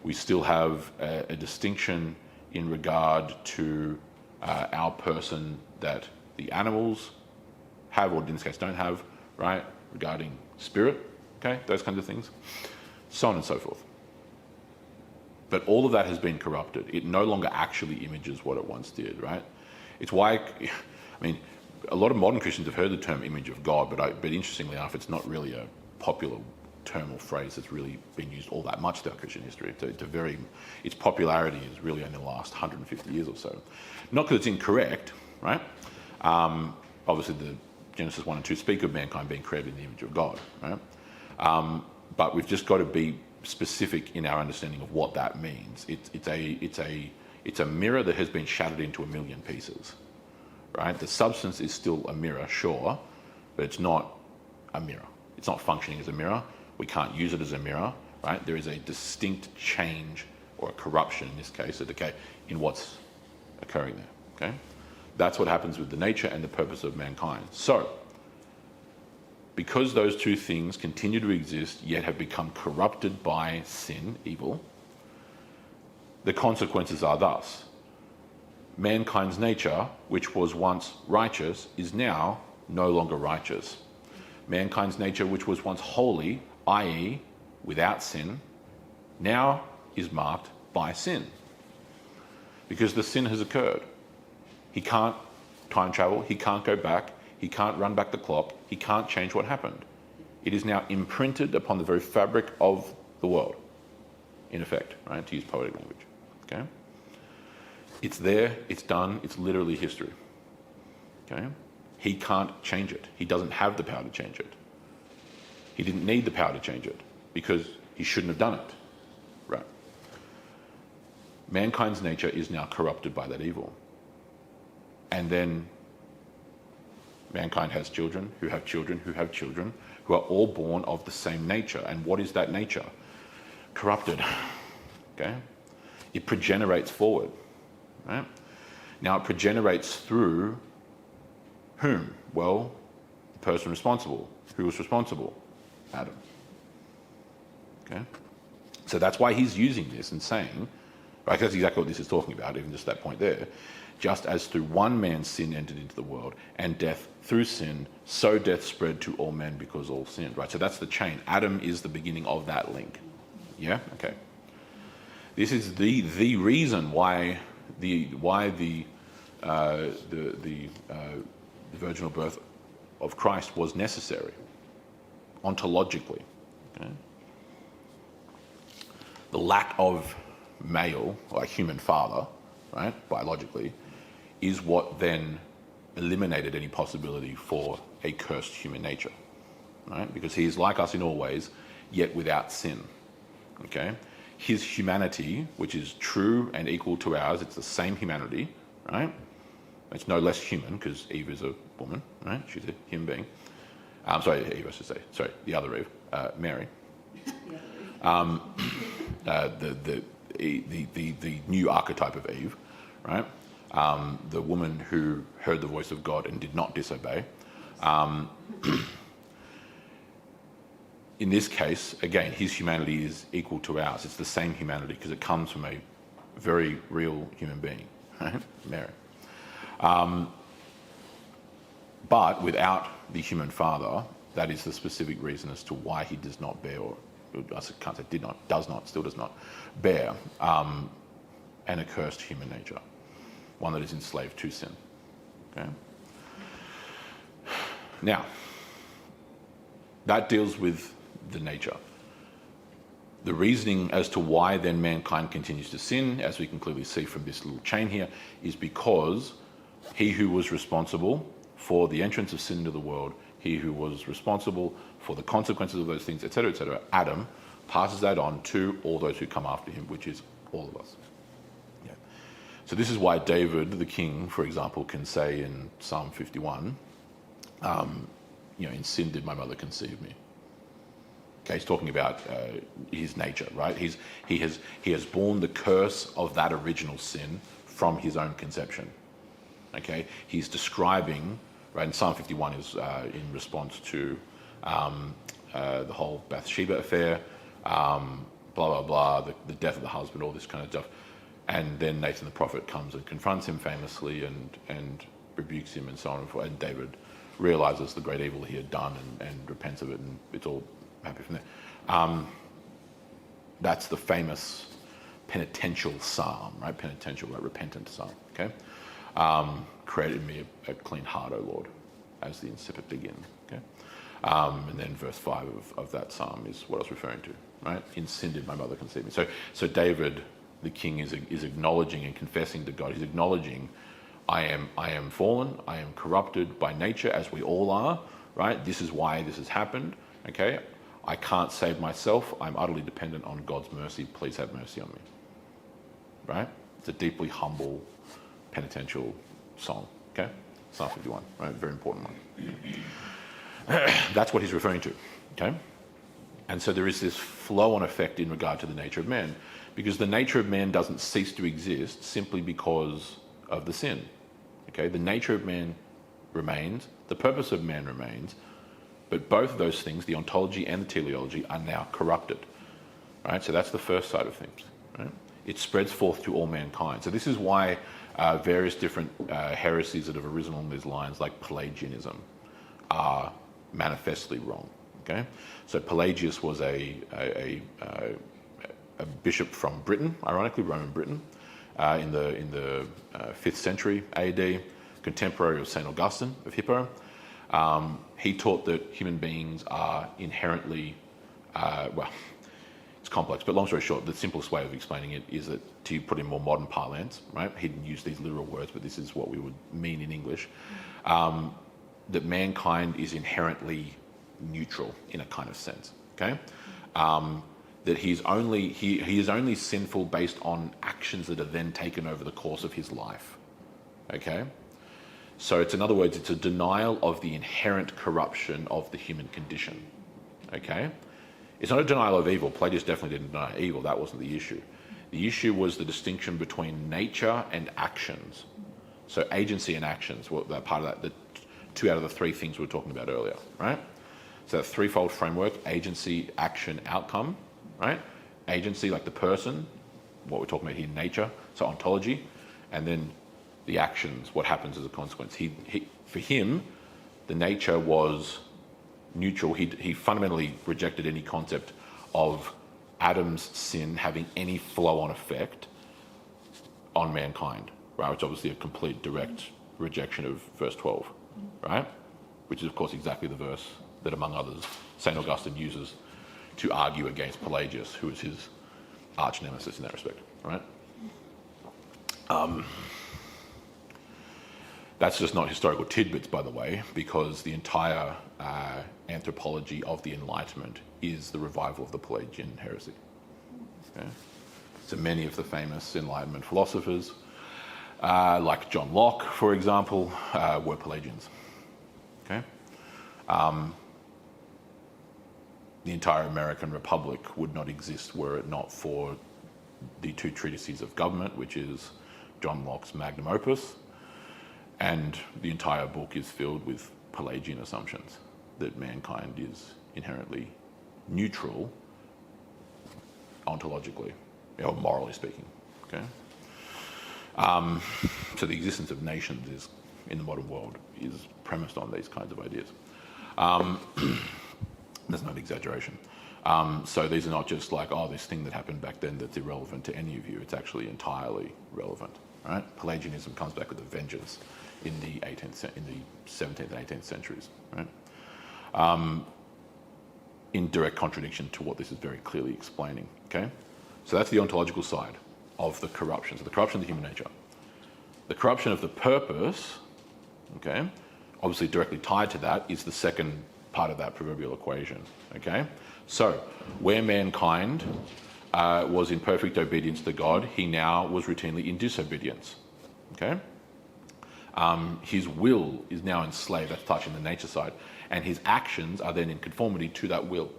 We still have a distinction in regard to our person that the animals have, or in this case don't have, right? Regarding spirit, okay? Those kinds of things. So on and so forth. But all of that has been corrupted. It no longer actually images what it once did, right? It's why, I mean, a lot of modern Christians have heard the term image of God, but interestingly enough, it's not really a popular term or phrase that's really been used all that much throughout Christian history. Its popularity is really only the last 150 years or so. Not because it's incorrect, right? Obviously, the Genesis 1 and 2 speak of mankind being created in the image of God, right? But we've just got to be specific in our understanding of what that means. It's a mirror that has been shattered into a million pieces, right? The substance is still a mirror, sure, but it's not a mirror. It's not functioning as a mirror. We can't use it as a mirror, right? There is a distinct change, or a corruption in this case, a decay, in what's occurring there, okay? That's what happens with the nature and the purpose of mankind. So, because those two things continue to exist yet have become corrupted by sin, evil, the consequences are thus. Mankind's nature, which was once righteous, is now no longer righteous. Mankind's nature, which was once holy, i.e., without sin, now is marked by sin. Because the sin has occurred. He can't time travel, he can't go back, he can't run back the clock, he can't change what happened. It is now imprinted upon the very fabric of the world, in effect, right, to use poetic language. Okay? It's there, it's done, it's literally history. Okay? He can't change it. He doesn't have the power to change it. He didn't need the power to change it because he shouldn't have done it. Right? Mankind's nature is now corrupted by that evil. And then mankind has children who have children who have children who are all born of the same nature. And what is that nature? Corrupted. Okay? It progenerates forward. Right? Now it progenerates through whom? Well, the person responsible. Who was responsible? Adam. Okay? So that's why he's using this and saying, right, that's exactly what this is talking about, even just that point there. Just as through one man's sin entered into the world, and death through sin, so death spread to all men because all sinned. Right? So that's the chain. Adam is the beginning of that link. Yeah? Okay. This is the reason why the virginal birth of Christ was necessary, ontologically. Okay? The lack of male, like human father, right, biologically, is what then eliminated any possibility for a cursed human nature, right? Because he is like us in all ways, yet without sin. Okay? His humanity, which is true and equal to ours, it's the same humanity, right? It's no less human because Eve is a woman, right? She's a human being. Sorry, Eve, I should say. Sorry, the other Eve, Mary. The new archetype of Eve, right? The woman who heard the voice of God and did not disobey. In this case, again, his humanity is equal to ours. It's the same humanity because it comes from a very real human being, right? Mary. But without the human father, that is the specific reason as to why he does not bear, or I can't say did not, does not, still does not bear an accursed human nature, one that is enslaved to sin. Okay? Now, that deals with the nature. The reasoning as to why then mankind continues to sin, as we can clearly see from this little chain here, is because he who was responsible for the entrance of sin into the world, he who was responsible for the consequences of those things, etc., Adam, passes that on to all those who come after him, which is all of us. Yeah. So this is why David, the king, for example, can say in Psalm 51, in sin did my mother conceive me. Okay, he's talking about his nature, right? He has borne the curse of that original sin from his own conception. Okay, he's describing, right? And Psalm 51 is in response to the whole Bathsheba affair, blah blah blah, the death of the husband, all this kind of stuff, and then Nathan the prophet comes and confronts him famously and rebukes him and so on and forth. And David realizes the great evil he had done and repents of it, and it's all happy from there. That's the famous penitential psalm, right? Penitential, right? Repentant psalm. Okay. Create in me a clean heart, O Lord, as the incipit begin. Okay. And then verse 5 of that psalm is what I was referring to, right? In sin did my mother conceive me. So David, the king, is acknowledging and confessing to God. He's acknowledging, I am fallen, I am corrupted by nature, as we all are, right? This is why this has happened, okay? I can't save myself. I'm utterly dependent on God's mercy. Please have mercy on me, right? It's a deeply humble, penitential song, okay? Psalm 51, right? Very important one. That's what he's referring to, okay? And so there is this flow-on effect in regard to the nature of man, because the nature of man doesn't cease to exist simply because of the sin, okay? The nature of man remains, the purpose of man remains, But both of those things, the ontology and the teleology, are now corrupted. Right? So that's the first side of things. Right? It spreads forth to all mankind. So this is why various different heresies that have arisen along these lines, like Pelagianism, are manifestly wrong. Okay? So Pelagius was a bishop from Britain, ironically Roman Britain, in the 5th century AD, contemporary of St. Augustine of Hippo. He taught that human beings are inherently, it's complex, but long story short, the simplest way of explaining it is that, to put in more modern parlance, right? He didn't use these literal words, but this is what we would mean in English, that mankind is inherently neutral in a kind of sense, okay? That he is only sinful based on actions that are then taken over the course of his life, okay? So in other words, it's a denial of the inherent corruption of the human condition, okay? It's not a denial of evil. Pelagius definitely didn't deny evil. That wasn't the issue. The issue was the distinction between nature and actions. So agency and actions were part of that, the 2 out of the 3 things we were talking about earlier, right? So that threefold framework: agency, action, outcome, right? Agency, like the person, what we're talking about here, nature, so ontology, and then the actions, what happens as a consequence. For him, the nature was neutral. He fundamentally rejected any concept of Adam's sin having any flow-on effect on mankind, right? Which is obviously a complete direct rejection of verse 12, right? Which is, of course, exactly the verse that, among others, St. Augustine uses to argue against Pelagius, who is his arch nemesis in that respect, right? That's just not historical tidbits, by the way, because the entire anthropology of the Enlightenment is the revival of the Pelagian heresy. Okay? So many of the famous Enlightenment philosophers, like John Locke, for example, were Pelagians. Okay? The entire American Republic would not exist were it not for the 2 treatises of government, which is John Locke's magnum opus, and the entire book is filled with Pelagian assumptions that mankind is inherently neutral ontologically, or morally speaking. Okay, so the existence of nations is, in the modern world, is premised on these kinds of ideas. That's not an exaggeration. So these are not just like, oh, this thing that happened back then that's irrelevant to any of you. It's actually entirely relevant. Right? Pelagianism comes back with a vengeance in the 17th and 18th centuries, right? In direct contradiction to what this is very clearly explaining. Okay, so that's the ontological side of the corruption. So the corruption of the human nature, the corruption of the purpose. Okay, obviously directly tied to that is the second part of that proverbial equation. Okay, so where mankind was in perfect obedience to God, he now was routinely in disobedience. Okay? His will is now enslaved, that's touching the nature side, and his actions are then in conformity to that will,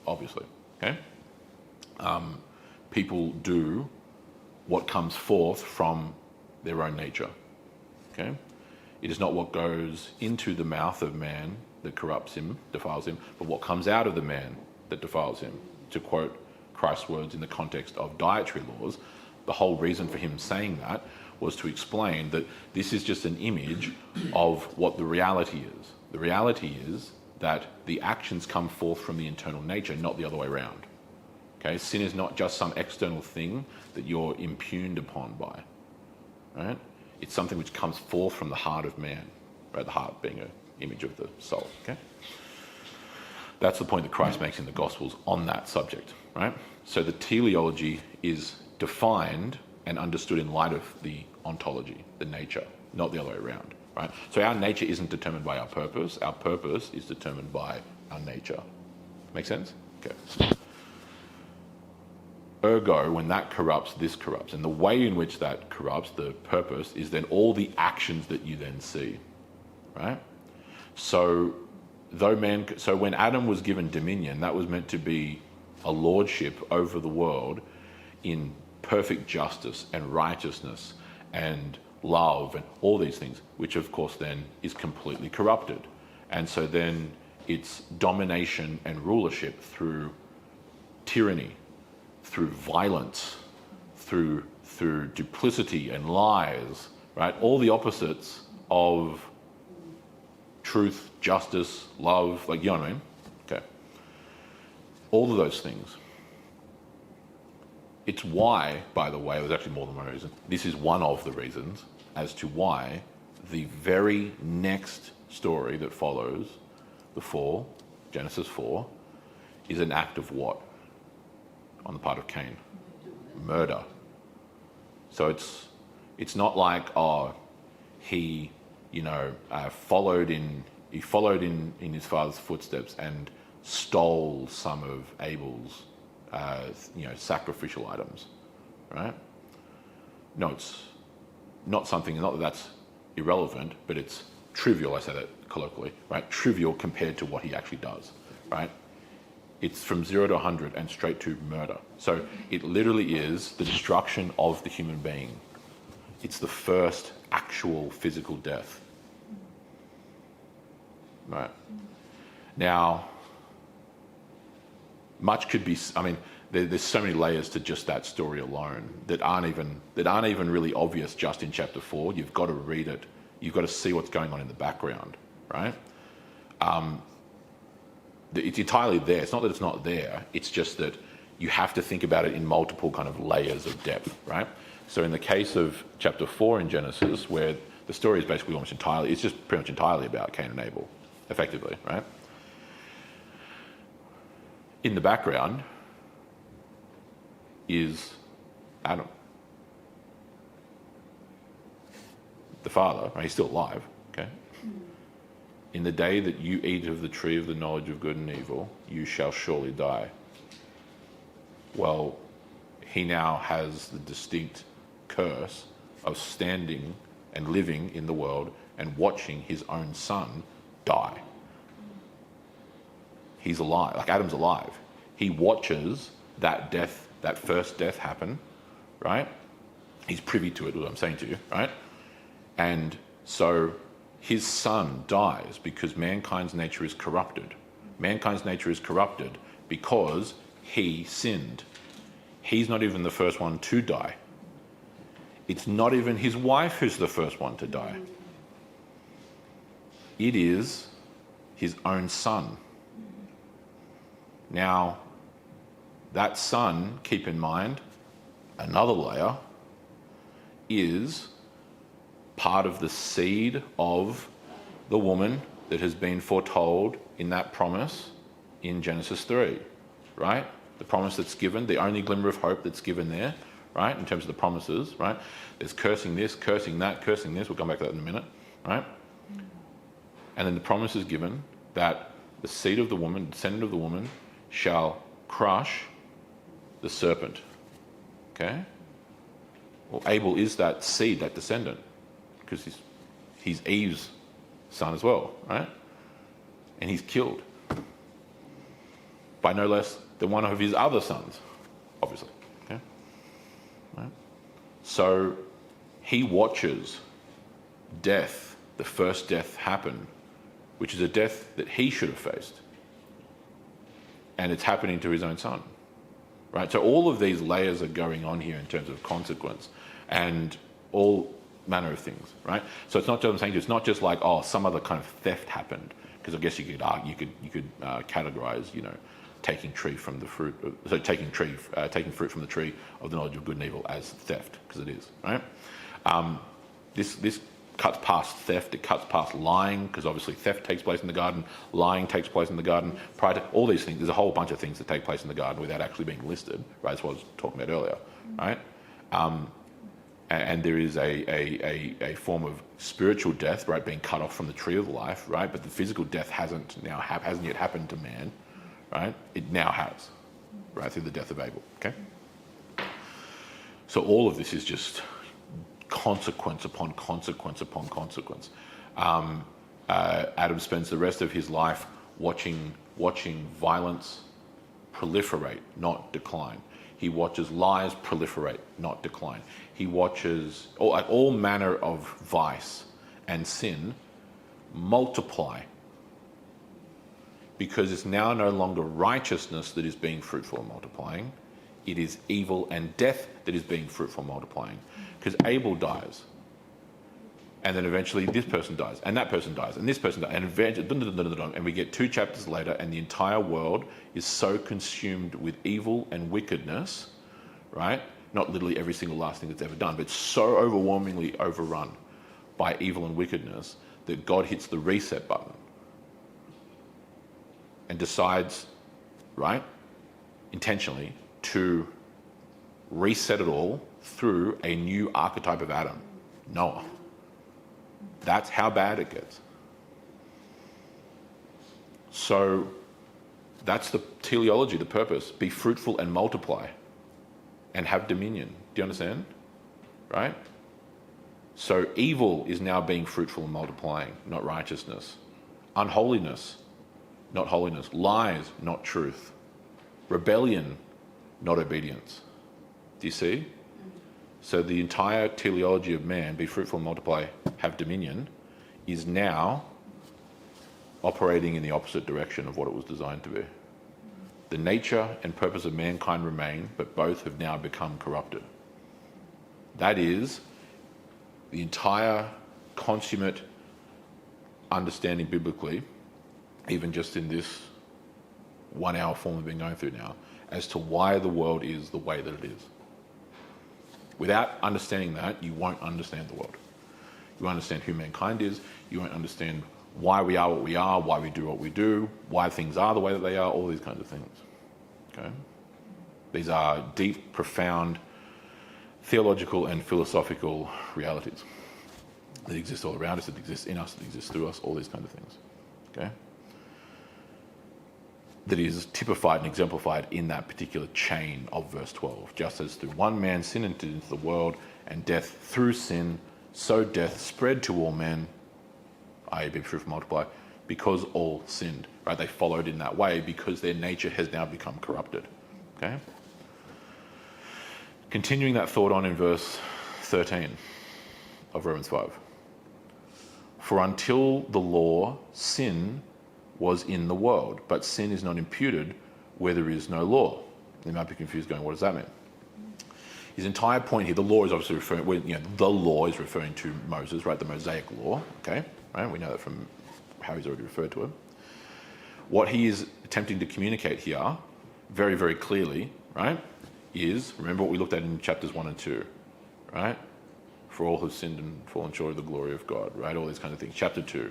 obviously. Okay? People do what comes forth from their own nature. Okay? It is not what goes into the mouth of man that corrupts him, defiles him, but what comes out of the man that defiles him. To quote Christ's words in the context of dietary laws, the whole reason for him saying that was to explain that this is just an image of what the reality is. The reality is that the actions come forth from the internal nature, not the other way around. Okay? Sin is not just some external thing that you're impugned upon by. Right? It's something which comes forth from the heart of man. Right? The heart being an image of the soul. Okay? That's the point that Christ makes in the Gospels on that subject. Right? So the teleology is defined and understood in light of the ontology, the nature, not the other way around. Right? So our nature isn't determined by our purpose. Our purpose is determined by our nature. Make sense? Okay. Ergo, when that corrupts, this corrupts. And the way in which that corrupts, the purpose, is then all the actions that you then see. Right? So when Adam was given dominion, that was meant to be a lordship over the world in perfect justice and righteousness and love and all these things, which of course then is completely corrupted. And so then its domination and rulership through tyranny, through violence, through duplicity and lies, right? All the opposites of truth, justice, love, like, you know what I mean? Okay. All of those things. It's why, by the way, there's actually more than one reason. This is one of the reasons as to why the very next story that follows the fall, Genesis 4, is an act of what on the part of Cain? Murder. So it's not like, oh, he followed in his father's footsteps and stole some of Abel's sacrificial items, right? No, it's not something. Not that that's irrelevant, but it's trivial. I say that colloquially, right? Trivial compared to what he actually does, right? It's from 0 to 100 and straight to murder. So it literally is the destruction of the human being. It's the first actual physical death. Right. Now, much could be, there's so many layers to just that story alone that aren't even really obvious just in chapter 4. You've got to read it. You've got to see what's going on in the background, right? It's entirely there. It's not that it's not there. It's just that you have to think about it in multiple kind of layers of depth, right? So in the case of chapter 4 in Genesis, where the story is basically it's just pretty much entirely about Cain and Abel, effectively, right? In the background is Adam, the father, right? He's still alive, okay? In the day that you eat of the tree of the knowledge of good and evil, you shall surely die. Well, he now has the distinct curse of standing and living in the world and watching his own son die. He's alive, like Adam's alive. He watches that death, that first death happen, right? He's privy to it, what I'm saying to you, right? And so his son dies because mankind's nature is corrupted. Mankind's nature is corrupted because he sinned. He's not even the first one to die. It's not even his wife who's the first one to die. It is his own son. Now, that son, keep in mind, another layer, is part of the seed of the woman that has been foretold in that promise in Genesis 3, right? The promise that's given, the only glimmer of hope that's given there, right, in terms of the promises, right? There's cursing this, cursing that, cursing this. We'll come back to that in a minute, right? And then the promise is given that the seed of the woman, descendant of the woman, shall crush the serpent, okay? Well, Abel is that seed, that descendant, because he's Eve's son as well, right? And he's killed by no less than one of his other sons, obviously, okay? Right? So he watches death, the first death happen, which is a death that he should have faced. And it's happening to his own son, right? So all of these layers are going on here in terms of consequence and all manner of things, right? So it's not just, I'm saying, it's not just like, oh, some other kind of theft happened, because I guess you could categorize, taking fruit from the tree of the knowledge of good and evil as theft, because it is, right? This cuts past theft, it cuts past lying, because obviously theft takes place in the garden, lying takes place in the garden, prior to all these things. There's a whole bunch of things that take place in the garden without actually being listed, right? That's what I was talking about earlier, right? And there is a form of spiritual death, right, being cut off from the tree of life, right? But the physical death hasn't yet happened to man, right? It now has, right, through the death of Abel, okay? So all of this is just consequence upon consequence upon consequence. Adam spends the rest of his life watching violence proliferate, not decline. He watches lies proliferate, not decline. He watches all manner of vice and sin multiply. because it's now no longer righteousness that is being fruitful and multiplying. It is evil and death that is being fruitful and multiplying. Because Abel dies. And then eventually this person dies, and that person dies, and this person dies, and eventually, and we get 2 chapters later, and the entire world is so consumed with evil and wickedness, right? Not literally every single last thing that's ever done, but so overwhelmingly overrun by evil and wickedness that God hits the reset button and decides, right, intentionally, to reset it all through a new archetype of Adam, Noah. That's how bad it gets. So that's the teleology, the purpose. Be fruitful and multiply and have dominion. Do you understand? Right? So evil is now being fruitful and multiplying, not righteousness. Unholiness, not holiness. Lies, not truth. Rebellion, not obedience. Do you see? So the entire teleology of man, be fruitful and multiply, have dominion, is now operating in the opposite direction of what it was designed to be. The nature and purpose of mankind remain, but both have now become corrupted. That is the entire consummate understanding biblically, even just in this 1 hour form we've been going through now, as to why the world is the way that it is. Without understanding that, you won't understand the world. You won't understand who mankind is. You won't understand why we are what we are, why we do what we do, why things are the way that they are, all these kinds of things. Okay? These are deep, profound, theological and philosophical realities that exist all around us, that exist in us, that exist through us, all these kinds of things. Okay? That is typified and exemplified in that particular chain of verse 12. Just as through one man sin entered into the world, and death through sin, so death spread to all men, i.e. be fruitful, multiply, because all sinned. Right? They followed in that way because their nature has now become corrupted. Okay? Continuing that thought on in verse 13 of Romans 5. For until the law, sin was in the world, but sin is not imputed where there is no law. You might be confused going, what does that mean? His entire point here, the law is obviously referring, the law is referring to Moses, right? The Mosaic law, okay? Right? We know that from how he's already referred to it. What he is attempting to communicate here, very, very clearly, right, is, remember what we looked at in chapters 1 and 2, right? For all have sinned and fallen short of the glory of God, right? All these kinds of things. Chapter 2,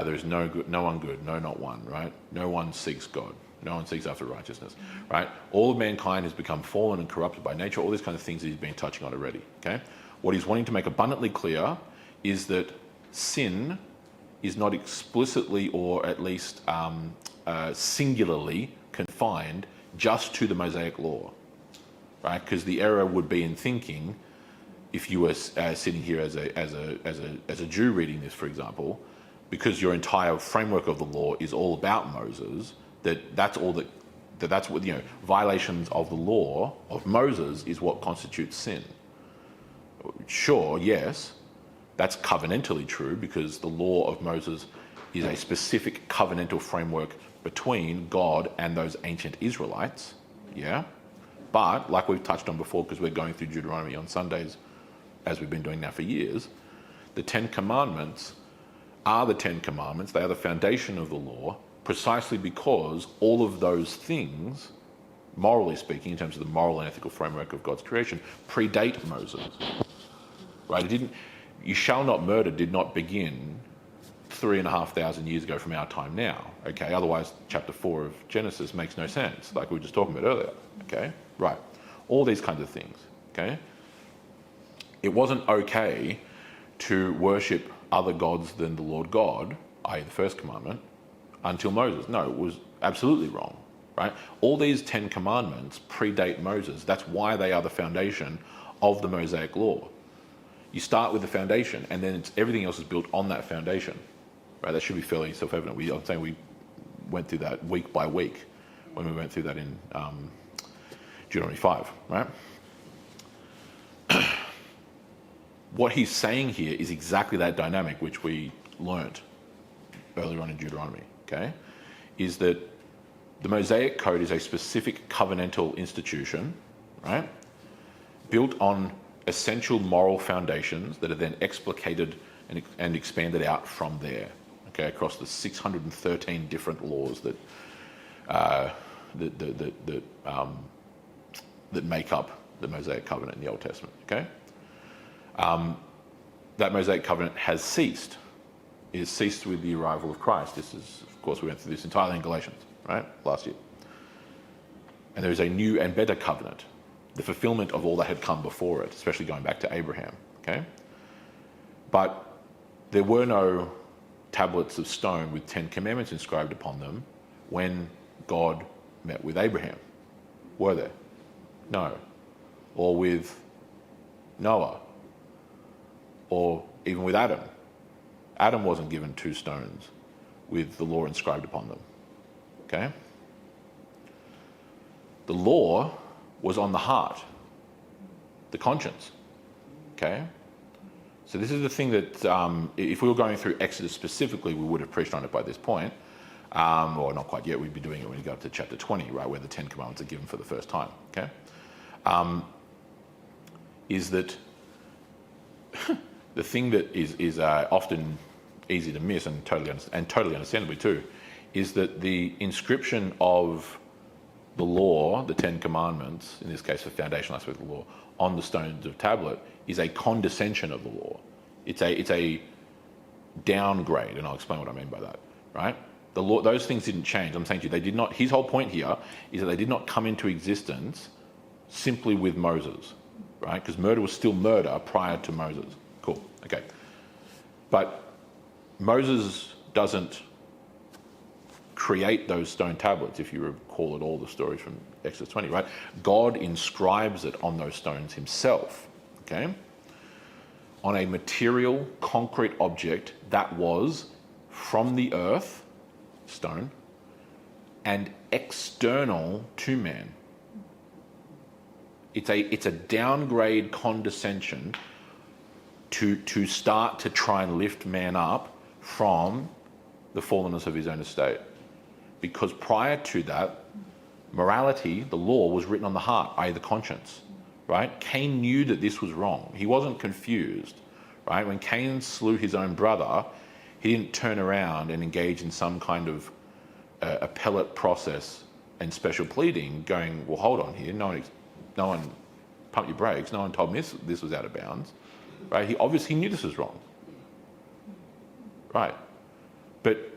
there is no good, no one good, no, not one, right? No one seeks God. No one seeks after righteousness, right? All of mankind has become fallen and corrupted by nature, all these kinds of things that he's been touching on already, okay? What he's wanting to make abundantly clear is that sin is not explicitly or at least singularly confined just to the Mosaic law, right? Because the error would be in thinking, if you were sitting here as a Jew reading this, for example, because your entire framework of the law is all about Moses, that's what violations of the law of Moses is what constitutes sin. Sure, yes, that's covenantally true because the law of Moses is a specific covenantal framework between God and those ancient Israelites, yeah? But, like we've touched on before, because we're going through Deuteronomy on Sundays, as we've been doing now for years, the 10 Commandments are the 10 Commandments. They are the foundation of the law, precisely because all of those things, morally speaking, in terms of the moral and ethical framework of God's creation, predate Moses. Right? It didn't. You shall not murder did not begin 3,500 years ago from our time now. Okay. Otherwise, chapter 4 of Genesis makes no sense, like we were just talking about earlier. Okay. Right. All these kinds of things. Okay. It wasn't okay to worship other gods than the Lord God, i.e. the first commandment, until Moses. No, it was absolutely wrong, right? All these 10 commandments predate Moses. That's why they are the foundation of the Mosaic law. You start with the foundation, and then everything else is built on that foundation, right? That should be fairly self-evident. I'm saying we went through that week by week when we went through that in Deuteronomy 5, right? What he's saying here is exactly that dynamic which we learnt earlier on in Deuteronomy, okay? is that the Mosaic Code is a specific covenantal institution, right? Built on essential moral foundations that are then explicated and expanded out from there, okay, across the 613 different laws that make up the Mosaic Covenant in the Old Testament, okay? That Mosaic Covenant has ceased. It has ceased with the arrival of Christ. This is, of course, we went through this entirely in Galatians, right, last year. And there is a new and better covenant, the fulfillment of all that had come before it, especially going back to Abraham, okay? But there were no tablets of stone with 10 commandments inscribed upon them when God met with Abraham. Were there? No. Or with Noah. Or even with Adam. Adam wasn't given 2 stones with the law inscribed upon them. Okay? The law was on the heart, the conscience. Okay? So this is the thing that, if we were going through Exodus specifically, we would have preached on it by this point. Or not quite yet, we'd be doing it when you go up to chapter 20, right, where the 10 Commandments are given for the first time. Okay? Is that the thing that is often easy to miss and totally understandably too, is that the inscription of the law, the 10 Commandments, in this case the foundational aspect of the law, on the stones of tablet is a condescension of the law. It's a downgrade, and I'll explain what I mean by that, right? The law, those things didn't change. I'm saying to you, they did not. His whole point here is that they did not come into existence simply with Moses, right? Because murder was still murder prior to Moses. Cool, okay. But Moses doesn't create those stone tablets, if you recall at all the stories from Exodus 20, right? God inscribes it on those stones himself, okay? On a material, concrete object that was from the earth, stone, and external to man. It's a downgrade condescension to start to try and lift man up from the fallenness of his own estate. Because prior to that, morality, the law, was written on the heart, i.e. the conscience, right? Cain knew that this was wrong. He wasn't confused, right? When Cain slew his own brother, he didn't turn around and engage in some kind of appellate process and special pleading going, well, hold on here, no one pump your brakes, no one told me this was out of bounds, right? He obviously knew this was wrong, right? But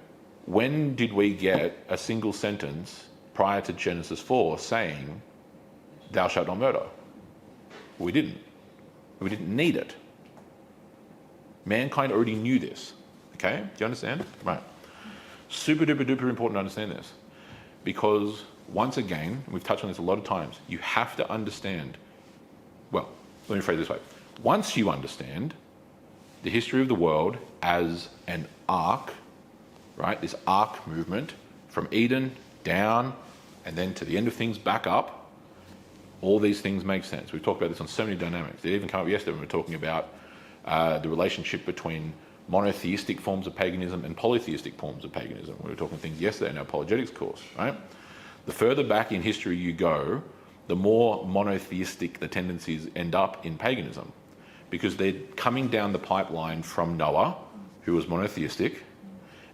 when did we get a single sentence prior to Genesis 4 saying, thou shalt not murder? We didn't. We didn't need it. Mankind already knew this. Okay? Do you understand? Right. Super duper duper important to understand this. Because once again, we've touched on this a lot of times, you have to understand, well, let me phrase it this way. Once you understand the history of the world as an arc, right, this arc movement from Eden down and then to the end of things back up, all these things make sense. We've talked about this on so many dynamics. It even came up yesterday when we were talking about the relationship between monotheistic forms of paganism and polytheistic forms of paganism. We were talking things yesterday in our apologetics course, right? The further back in history you go, the more monotheistic the tendencies end up in paganism, because they're coming down the pipeline from Noah, who was monotheistic,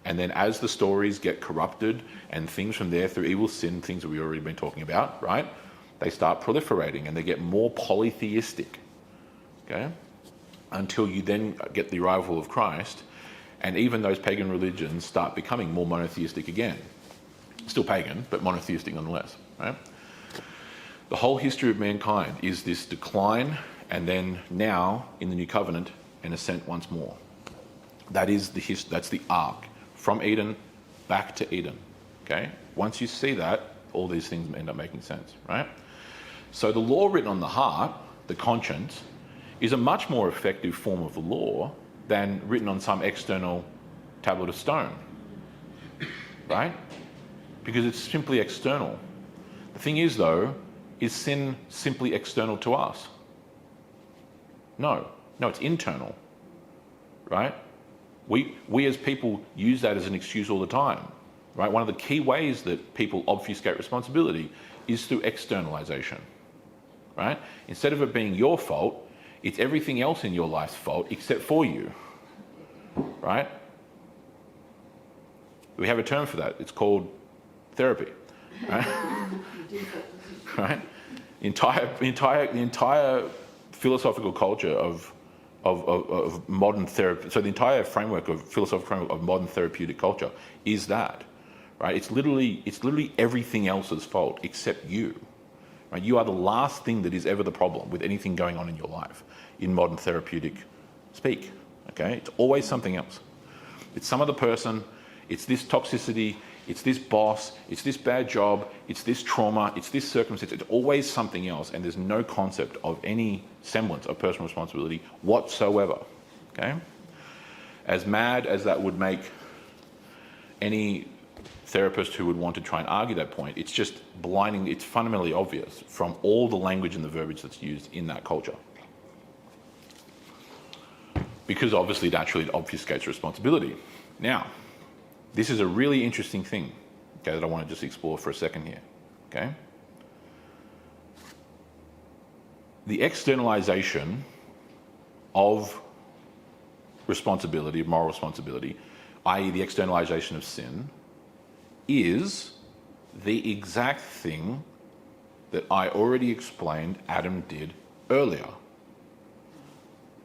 and then as the stories get corrupted and things from there through evil sin, things that we've already been talking about, right? They start proliferating and they get more polytheistic, okay? Until you then get the arrival of Christ, and even those pagan religions start becoming more monotheistic again. Still pagan, but monotheistic nonetheless, right? The whole history of mankind is this decline, and then now in the new covenant, an ascent once more. That is that's the arc from Eden back to Eden. Okay? Once you see that, all these things end up making sense, right? So the law written on the heart, the conscience, is a much more effective form of the law than written on some external tablet of stone, right? Because it's simply external. The thing is, though, is sin simply external to us? No, it's internal, right? We as people use that as an excuse all the time. right? One of the key ways that people obfuscate responsibility is through externalization, right? Instead of it being your fault, it's everything else in your life's fault except for you, right? We have a term for that. It's called therapy, right? Right? The entire philosophical culture of modern therapy, so the entire philosophical framework of modern therapeutic culture is that, right? It's literally everything else's fault except you, right? You are the last thing that is ever the problem with anything going on in your life in modern therapeutic speak, okay? It's always something else. It's some other person, it's this toxicity, it's this boss, it's this bad job, it's this trauma, it's this circumstance. It's always something else, and there's no concept of any semblance of personal responsibility whatsoever, okay? As mad as that would make any therapist who would want to try and argue that point, it's just blinding, it's fundamentally obvious from all the language and the verbiage that's used in that culture. Because obviously, naturally, it obfuscates responsibility. Now, this is a really interesting thing, okay, that I want to just explore for a second here, okay? The externalization of responsibility, of moral responsibility, i.e. the externalization of sin, is the exact thing that I already explained Adam did earlier.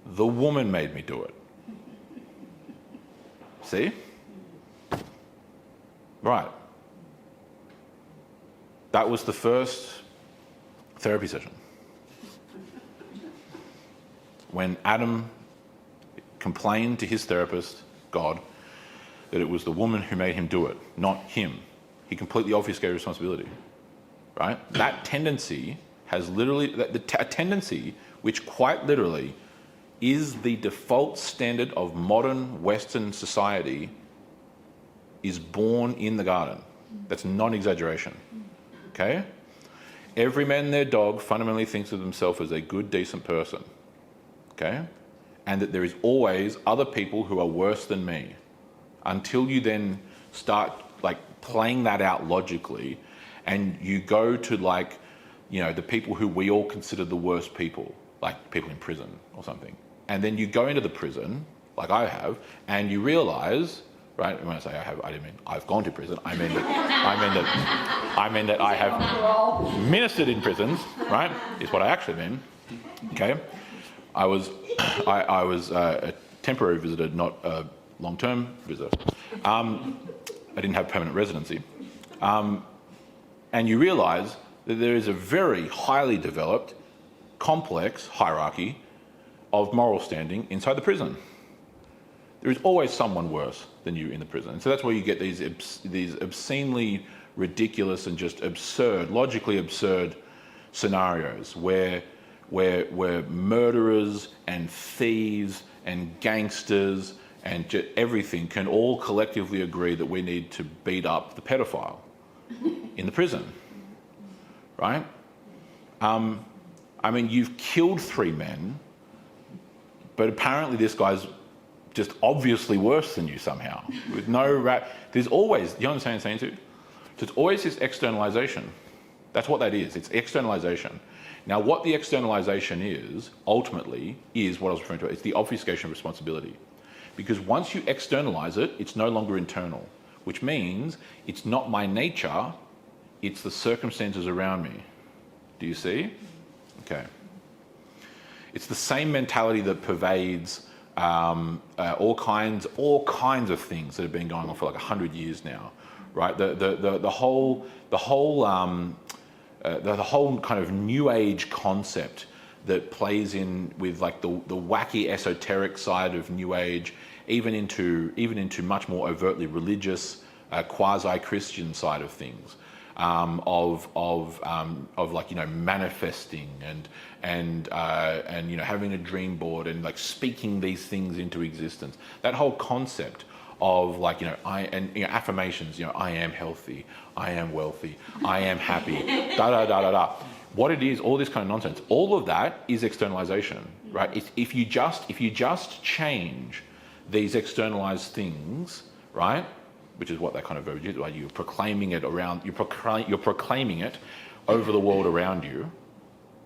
The woman made me do it. See? Right. That was the first therapy session. When Adam complained to his therapist, God, that it was the woman who made him do it, not him. He completely obfuscated responsibility. Right? That tendency has literally, a tendency which quite literally is the default standard of modern Western society, is born in the garden. That's not an exaggeration. Okay? Every man and their dog fundamentally thinks of themselves as a good, decent person. Okay? And that there is always other people who are worse than me. Until you then start playing that out logically, and you go to the people who we all consider the worst people, like people in prison or something. And then you go into the prison, like I have, and you realise, right? When I say I have, I didn't mean I've gone to prison. I mean that I have ministered in prisons, right? Is what I actually mean. Okay, I was a temporary visitor, not a long-term visitor. I didn't have permanent residency, and you realise that there is a very highly developed, complex hierarchy of moral standing inside the prison. There is always someone worse than you in the prison. And so that's where you get these obscenely ridiculous and just absurd, logically absurd scenarios where murderers and thieves and gangsters and everything can all collectively agree that we need to beat up the pedophile in the prison, right? You've killed 3 men, but apparently this guy's just obviously worse than you somehow. With no there's always, you understand what I'm saying too? So it's always this externalization. That's what that is. It's externalization. Now, what the externalization is, ultimately, is what I was referring to. It's the obfuscation of responsibility. Because once you externalize it, it's no longer internal, which means it's not my nature, it's the circumstances around me. Do you see? Okay. It's the same mentality that pervades all kinds of things that have been going on for 100 years now, right? The whole kind of new age concept that plays in with the wacky esoteric side of new age, even into much more overtly religious, quasi-Christian side of things. Of manifesting and having a dream board and speaking these things into existence. That whole concept of affirmations. I am healthy, I am wealthy, I am happy. Da da da da da. What it is, all this kind of nonsense. All of that is externalization, right? If you just change these externalized things, right? which is what that kind of verbiage is. Like you're proclaiming it around, you're proclaiming it over the world around you.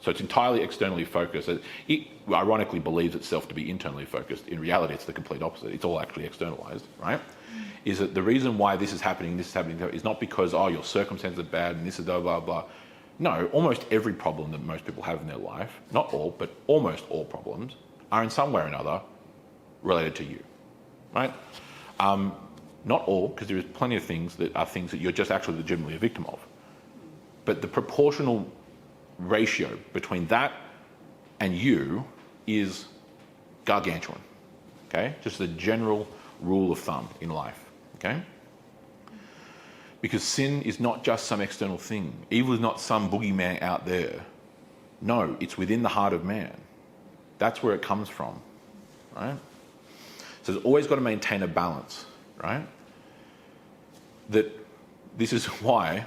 So it's entirely externally focused. It ironically believes itself to be internally focused. In reality, it's the complete opposite. It's all actually externalized, right? Is that the reason why this is happening, is not because, your circumstances are bad and this is blah, blah, blah. No, almost every problem that most people have in their life, not all, but almost all problems, are in some way or another related to you, right? Not all, because there is plenty of things that you're just actually legitimately a victim of. But the proportional ratio between that and you is gargantuan, okay? Just a general rule of thumb in life, okay? Because sin is not just some external thing. Evil is not some boogeyman out there. No, it's within the heart of man. That's where it comes from, right? So it's always got to maintain a balance, right? That this is why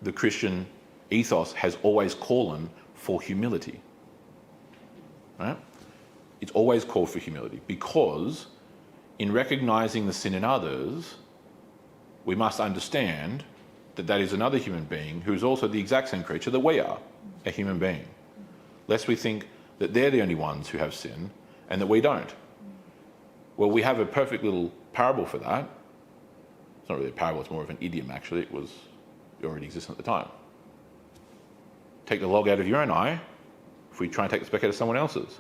the Christian ethos has always called for humility, right? It's always called for humility because in recognizing the sin in others, we must understand that that is another human being who is also the exact same creature that we are, a human being. Lest we think that they're the only ones who have sin and that we don't. Well, we have a perfect little parable for that. It's not really a parable, it's more of an idiom actually. It already existed at the time. Take the log out of your own eye if we try and take the speck out of someone else's.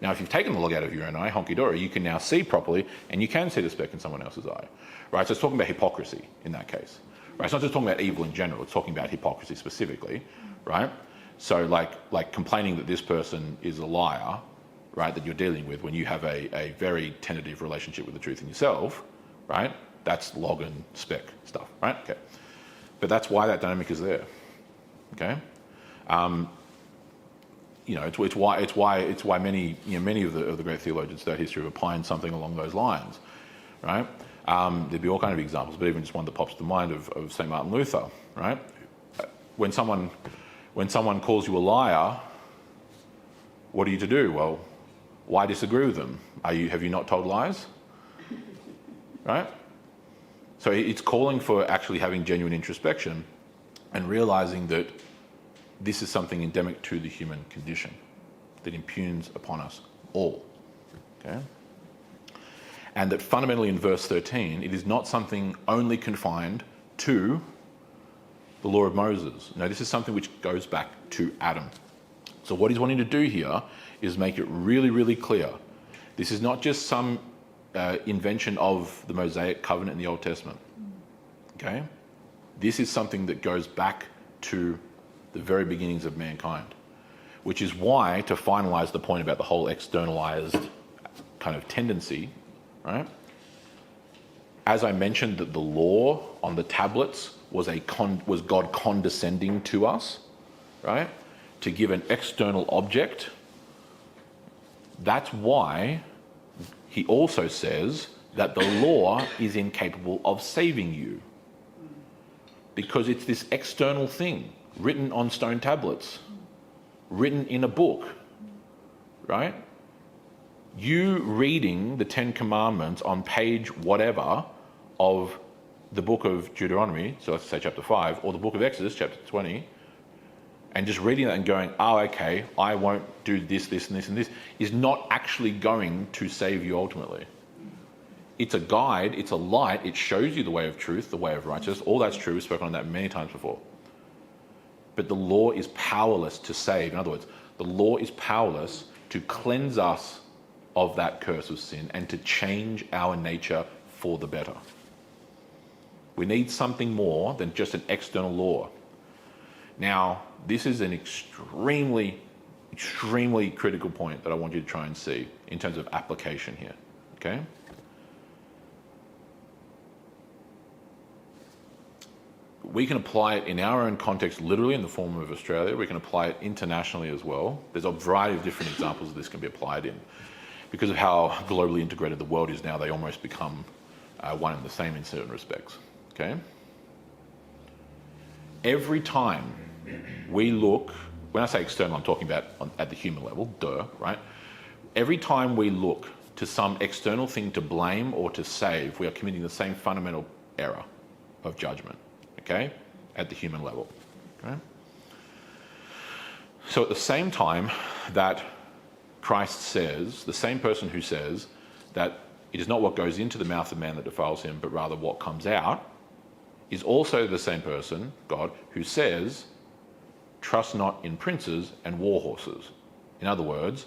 Now, if you've taken the log out of your own eye, honky-dory, you can now see properly and you can see the speck in someone else's eye. Right? So it's talking about hypocrisy in that case. Right? It's not just talking about evil in general, it's talking about hypocrisy specifically. Right? So like complaining that this person is a liar, right, that you're dealing with when you have a very tentative relationship with the truth in yourself, right? That's log and speck stuff, right? Okay. But that's why that dynamic is there. Okay? It's why many of the great theologians throughout history have opined something along those lines, right? There'd be all kind of examples, but even just one that pops to mind of St. Martin Luther, right? When someone calls you a liar, what are you to do? Well, why disagree with them? Have you not told lies? Right? So it's calling for actually having genuine introspection and realizing that this is something endemic to the human condition that impugns upon us all. Okay? And that fundamentally in verse 13, it is not something only confined to the law of Moses. No, this is something which goes back to Adam. So what he's wanting to do here is make it really, really clear. This is not just some invention of the Mosaic covenant in the Old Testament. Okay? This is something that goes back to the very beginnings of mankind, which is why, to finalize the point about the whole externalized kind of tendency, right? As I mentioned that the law on the tablets was God condescending to us, right? To give an external object. That's why he also says that the law is incapable of saving you. Because it's this external thing, written on stone tablets, written in a book, right? You reading the Ten Commandments on page whatever of the book of Deuteronomy, so let's say chapter 5, or the book of Exodus, chapter 20, and just reading that and going, okay, I won't do this, this, and this, and this, is not actually going to save you ultimately. It's a guide, it's a light, it shows you the way of truth, the way of righteousness. All that's true, we've spoken on that many times before. But the law is powerless to save. In other words, the law is powerless to cleanse us of that curse of sin and to change our nature for the better. We need something more than just an external law. Now, this is an extremely critical point that I want you to try and see in terms of application here, okay? We can apply it in our own context, literally in the form of Australia. We can apply it internationally as well. There's a variety of different examples of this can be applied in. Because of how globally integrated the world is now, they almost become one and the same in certain respects, okay? Every time we look, when I say external, I'm talking about at the human level, right? Every time we look to some external thing to blame or to save, we are committing the same fundamental error of judgment, okay, at the human level. Okay? So at the same time that Christ says, the same person who says that it is not what goes into the mouth of man that defiles him, but rather what comes out, is also the same person, God, who says, trust not in princes and war horses. In other words,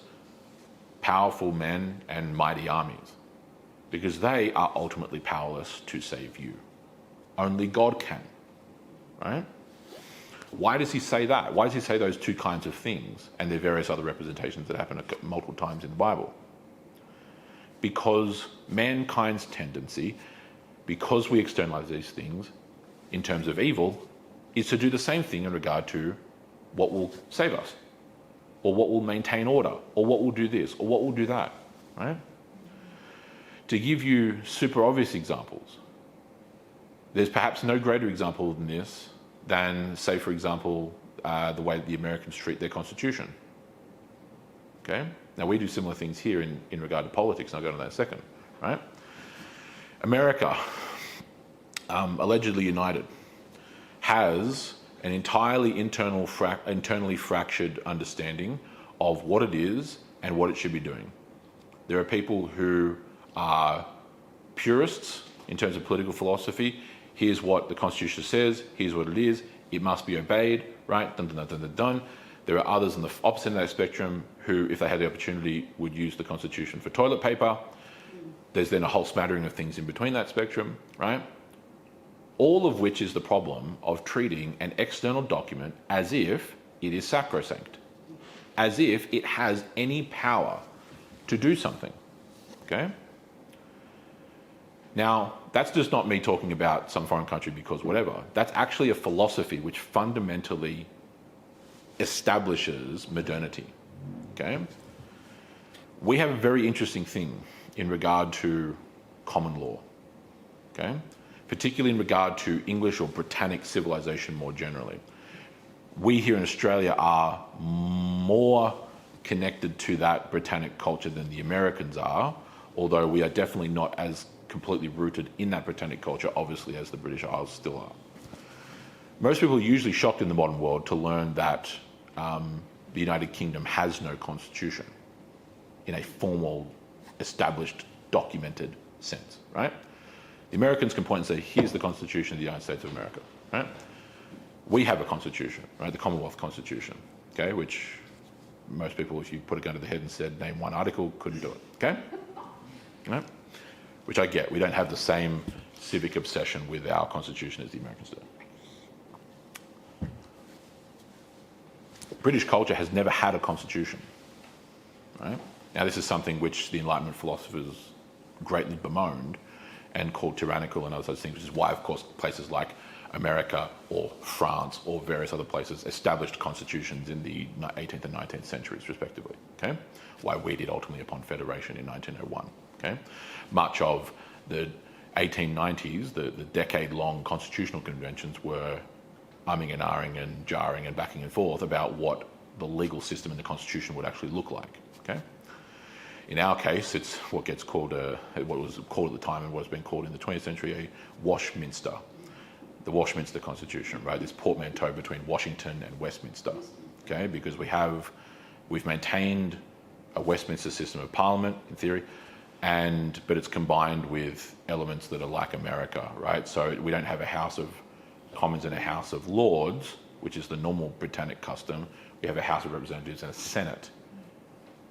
powerful men and mighty armies, because they are ultimately powerless to save you. Only God can, right? Why does he say that? Why does he say those two kinds of things? And there are various other representations that happen multiple times in the Bible. Because mankind's tendency, because we externalize these things in terms of evil, is to do the same thing in regard to what will save us, or what will maintain order, or what will do this, or what will do that, right? To give you super obvious examples, there's perhaps no greater example than this than, say, for example, the way that the Americans treat their constitution. Okay? Now, we do similar things here in regard to politics, and I'll go to that in a second, right? America, allegedly united, has an entirely internally fractured understanding of what it is and what it should be doing. There are people who are purists in terms of political philosophy. Here's what the Constitution says, here's what it is, it must be obeyed, right? Dun, dun, dun, dun, dun, dun. There are others on the opposite end of that spectrum who, if they had the opportunity, would use the Constitution for toilet paper. There's then a whole smattering of things in between that spectrum, right? All of which is the problem of treating an external document as if it is sacrosanct, as if it has any power to do something, okay? Now, that's just not me talking about some foreign country because whatever. That's actually a philosophy which fundamentally establishes modernity, okay? We have a very interesting thing in regard to common law, okay? Particularly in regard to English or Britannic civilization more generally. We here in Australia are more connected to that Britannic culture than the Americans are, although we are definitely not as completely rooted in that Britannic culture, obviously, as the British Isles still are. Most people are usually shocked in the modern world to learn that the United Kingdom has no constitution in a formal, established, documented sense, right? The Americans can point and say, here's the Constitution of the United States of America, right? We have a constitution, right? The Commonwealth Constitution, okay? Which most people, if you put a gun to the head and said, name one article, couldn't do it, okay? Right? Which I get. We don't have the same civic obsession with our constitution as the Americans do. British culture has never had a constitution, right? Now, this is something which the Enlightenment philosophers greatly bemoaned and called tyrannical and other such things, which is why, of course, places like America or France or various other places established constitutions in the 18th and 19th centuries, respectively, okay? Why we did ultimately upon Federation in 1901, okay? Much of the 1890s, the decade-long constitutional conventions were umming and ahhing and jarring and backing and forth about what the legal system in the Constitution would actually look like, okay? In our case, it's what gets called what was called at the time and what has been called in the 20th century a Washminster, the Washminster Constitution, right? This portmanteau between Washington and Westminster, okay? Because we've maintained a Westminster system of parliament in theory, but it's combined with elements that are like America, right? So we don't have a House of Commons and a House of Lords, which is the normal Britannic custom. We have a House of Representatives and a Senate,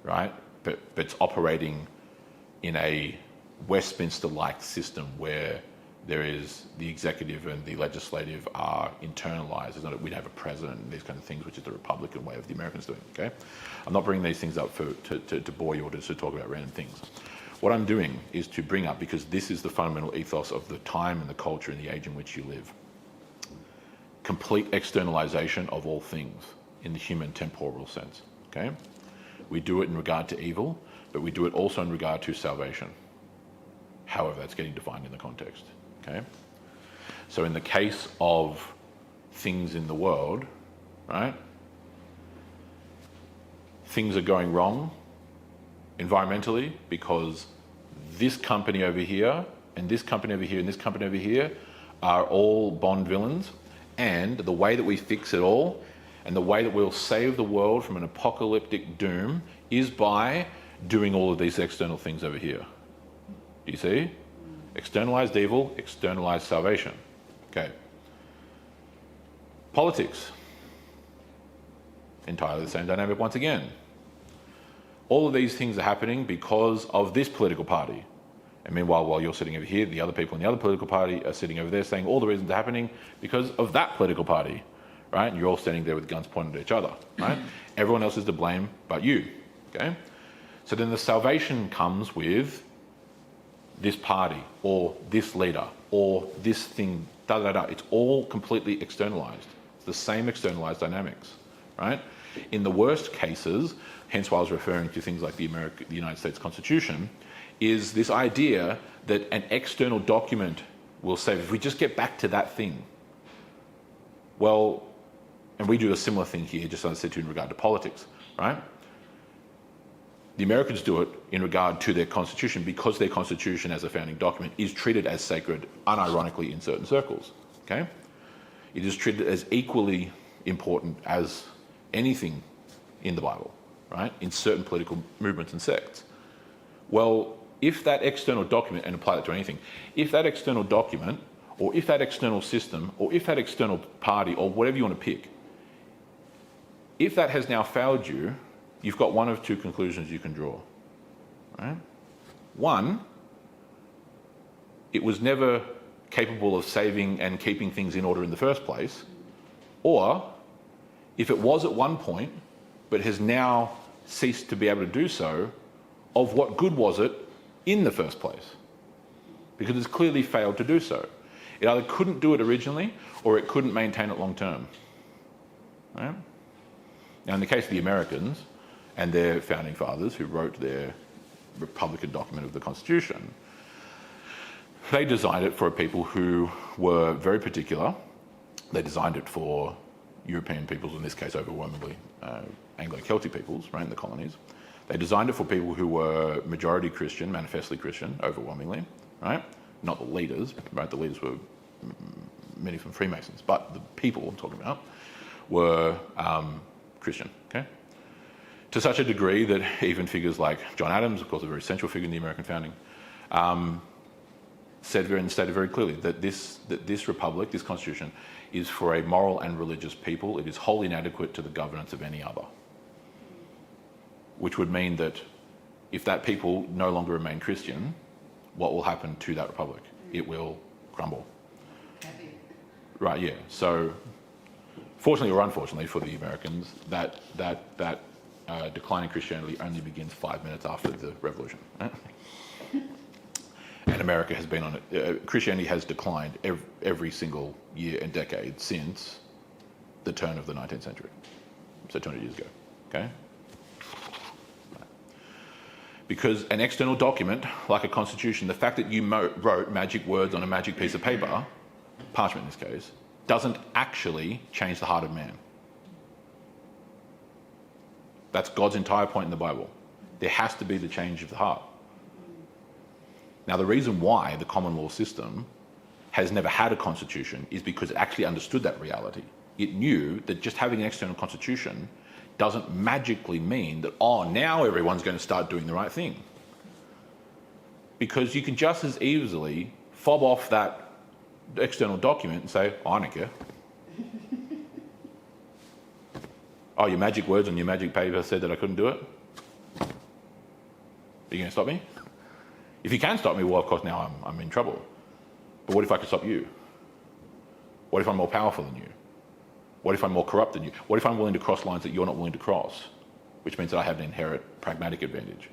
right? But it's operating in a Westminster-like system where there is the executive and the legislative are internalized. We don't have a president and these kind of things, which is the Republican way of the Americans doing, okay? I'm not bringing these things up to bore you or to talk about random things. What I'm doing is to bring up, because this is the fundamental ethos of the time and the culture and the age in which you live, complete externalization of all things in the human temporal sense, okay? We do it in regard to evil, but we do it also in regard to salvation. However, that's getting defined in the context, okay? So in the case of things in the world, right? Things are going wrong environmentally because this company over here, and this company over here, and this company over here are all Bond villains, and the way that we fix it all and the way that we'll save the world from an apocalyptic doom is by doing all of these external things over here. Do you see? Externalized evil, externalized salvation. Okay. Politics. Entirely the same dynamic once again. All of these things are happening because of this political party. And meanwhile, while you're sitting over here, the other people in the other political party are sitting over there saying all the reasons are happening because of that political party, right? And you're all standing there with guns pointed at each other, right? Everyone else is to blame but you, okay? So then the salvation comes with this party or this leader or this thing, da-da-da. It's all completely externalized. It's the same externalized dynamics, right? In the worst cases, hence why I was referring to things like the United States Constitution, is this idea that an external document will save. If we just get back to that thing, well, and we do a similar thing here, just as I said to in regard to politics, right? The Americans do it in regard to their constitution because their constitution as a founding document is treated as sacred, unironically, in certain circles, okay? It is treated as equally important as anything in the Bible, right? In certain political movements and sects. Well, if that external document, and apply that to anything, if that external document, or if that external system, or if that external party, or whatever you want to pick, if that has now failed you, you've got one of two conclusions you can draw, right? One, it was never capable of saving and keeping things in order in the first place, or if it was at one point, but has now ceased to be able to do so, of what good was it in the first place? Because it's clearly failed to do so. It either couldn't do it originally, or it couldn't maintain it long term, right? Now, in the case of the Americans and their founding fathers who wrote their Republican document of the Constitution, they designed it for a people who were very particular. They designed it for European peoples, in this case overwhelmingly Anglo-Celtic peoples, right, in the colonies. They designed it for people who were majority Christian, manifestly Christian, overwhelmingly, right? Not the leaders, right? The leaders were many from Freemasons, but the people I'm talking about were Christian, okay? To such a degree that even figures like John Adams, of course a very central figure in the American founding, stated very clearly that this republic, this constitution, is for a moral and religious people. It is wholly inadequate to the governance of any other. Which would mean that if that people no longer remain Christian, what will happen to that republic? It will crumble. Right, yeah. So, fortunately or unfortunately for the Americans, that decline in Christianity only begins 5 minutes after the revolution. Right? And America has been on it. Christianity has declined every single year and decade since the turn of the 19th century. So 200 years ago, okay? Because an external document, like a constitution, the fact that you wrote magic words on a magic piece of paper, parchment in this case, doesn't actually change the heart of man. That's God's entire point in the Bible. There has to be the change of the heart. Now, the reason why the common law system has never had a constitution is because it actually understood that reality. It knew that just having an external constitution doesn't magically mean that, oh, now everyone's going to start doing the right thing. Because you can just as easily fob off that external document and say, oh, I don't care. Oh, your magic words on your magic paper said that I couldn't do it? Are you going to stop me? If you can stop me, well, of course, now I'm in trouble. But what if I could stop you? What if I'm more powerful than you? What if I'm more corrupt than you? What if I'm willing to cross lines that you're not willing to cross? Which means that I have an inherent pragmatic advantage.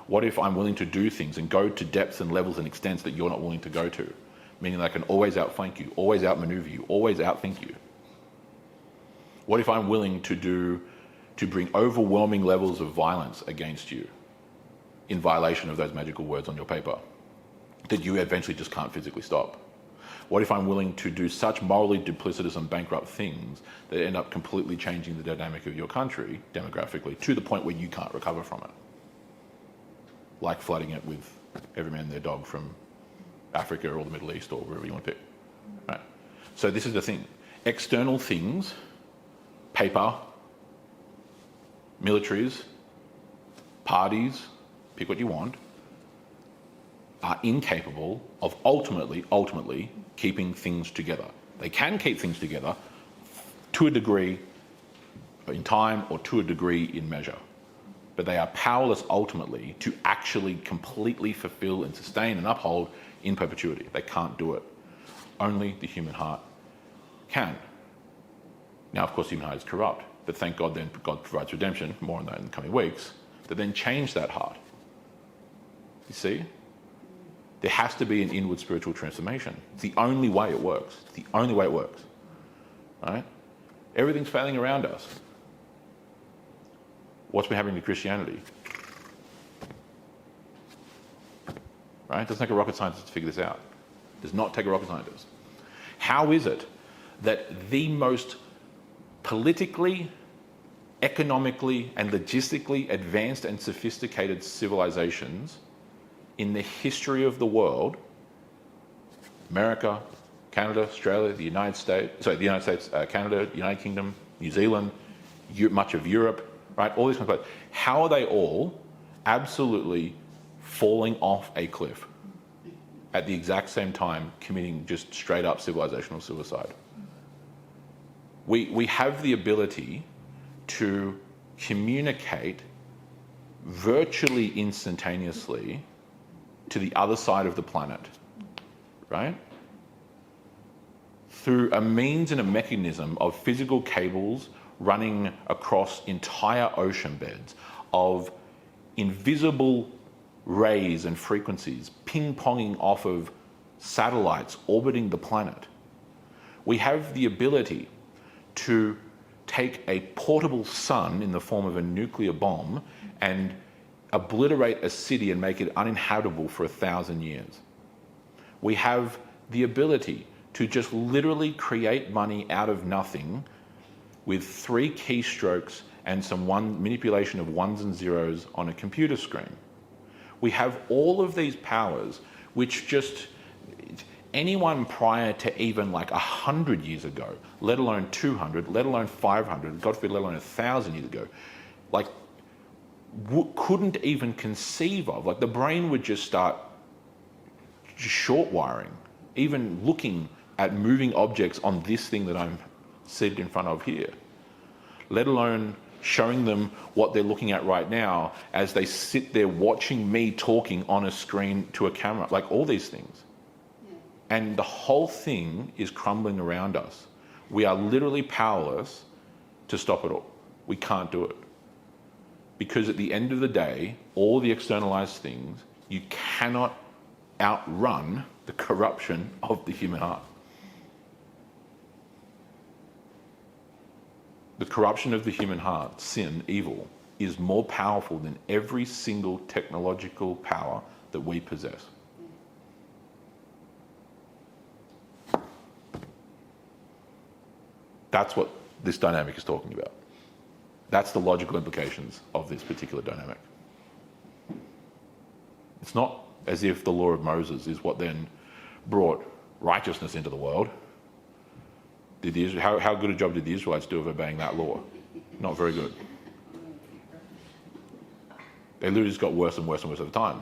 What if I'm willing to do things and go to depths and levels and extents that you're not willing to go to? Meaning that I can always outflank you, always outmaneuver you, always outthink you. What if I'm willing to bring overwhelming levels of violence against you in violation of those magical words on your paper that you eventually just can't physically stop? What if I'm willing to do such morally duplicitous and bankrupt things that end up completely changing the dynamic of your country demographically to the point where you can't recover from it? Like flooding it with every man and their dog from Africa or the Middle East or wherever you want to pick. Right? So this is the thing. External things, paper, militaries, parties, pick what you want, are incapable of ultimately keeping things together. They can keep things together to a degree in time or to a degree in measure. But they are powerless ultimately to actually completely fulfill and sustain and uphold in perpetuity. They can't do it. Only the human heart can. Now, of course, the human heart is corrupt, but thank God then God provides redemption, more on that in the coming weeks, to then change that heart. You see? There has to be an inward spiritual transformation. It's the only way it works. It's the only way it works. Right? Everything's failing around us. What's been happening to Christianity? Right? It doesn't take a rocket scientist to figure this out. It does not take a rocket scientist. How is it that the most politically, economically, and logistically advanced and sophisticated civilizations in the history of the world, America, Canada, Australia, the United States, Canada, United Kingdom, New Zealand, much of Europe, right? All these kinds of places. How are they all absolutely falling off a cliff at the exact same time committing just straight up civilizational suicide? We have the ability to communicate virtually instantaneously to the other side of the planet, right? Through a means and a mechanism of physical cables running across entire ocean beds, of invisible rays and frequencies ping-ponging off of satellites orbiting the planet. We have the ability to take a portable sun in the form of a nuclear bomb and obliterate a city and make it uninhabitable for 1,000 years. We have the ability to just literally create money out of nothing with 3 keystrokes and some manipulation of ones and zeros on a computer screen. We have all of these powers which just anyone prior to even like 100 years ago, let alone 200, let alone 500, God forbid, let alone 1,000 years ago, like couldn't even conceive of. Like the brain would just start short wiring, even looking at moving objects on this thing that I'm seated in front of here, let alone showing them what they're looking at right now as they sit there watching me talking on a screen to a camera, like all these things. And the whole thing is crumbling around us. We are literally powerless to stop it all. We can't do it. Because at the end of the day, all the externalized things, you cannot outrun the corruption of the human heart. The corruption of the human heart, sin, evil, is more powerful than every single technological power that we possess. That's what this dynamic is talking about. That's the logical implications of this particular dynamic. It's not as if the law of Moses is what then brought righteousness into the world. How good a job did the Israelites do of obeying that law? Not very good. They literally just got worse and worse and worse over time.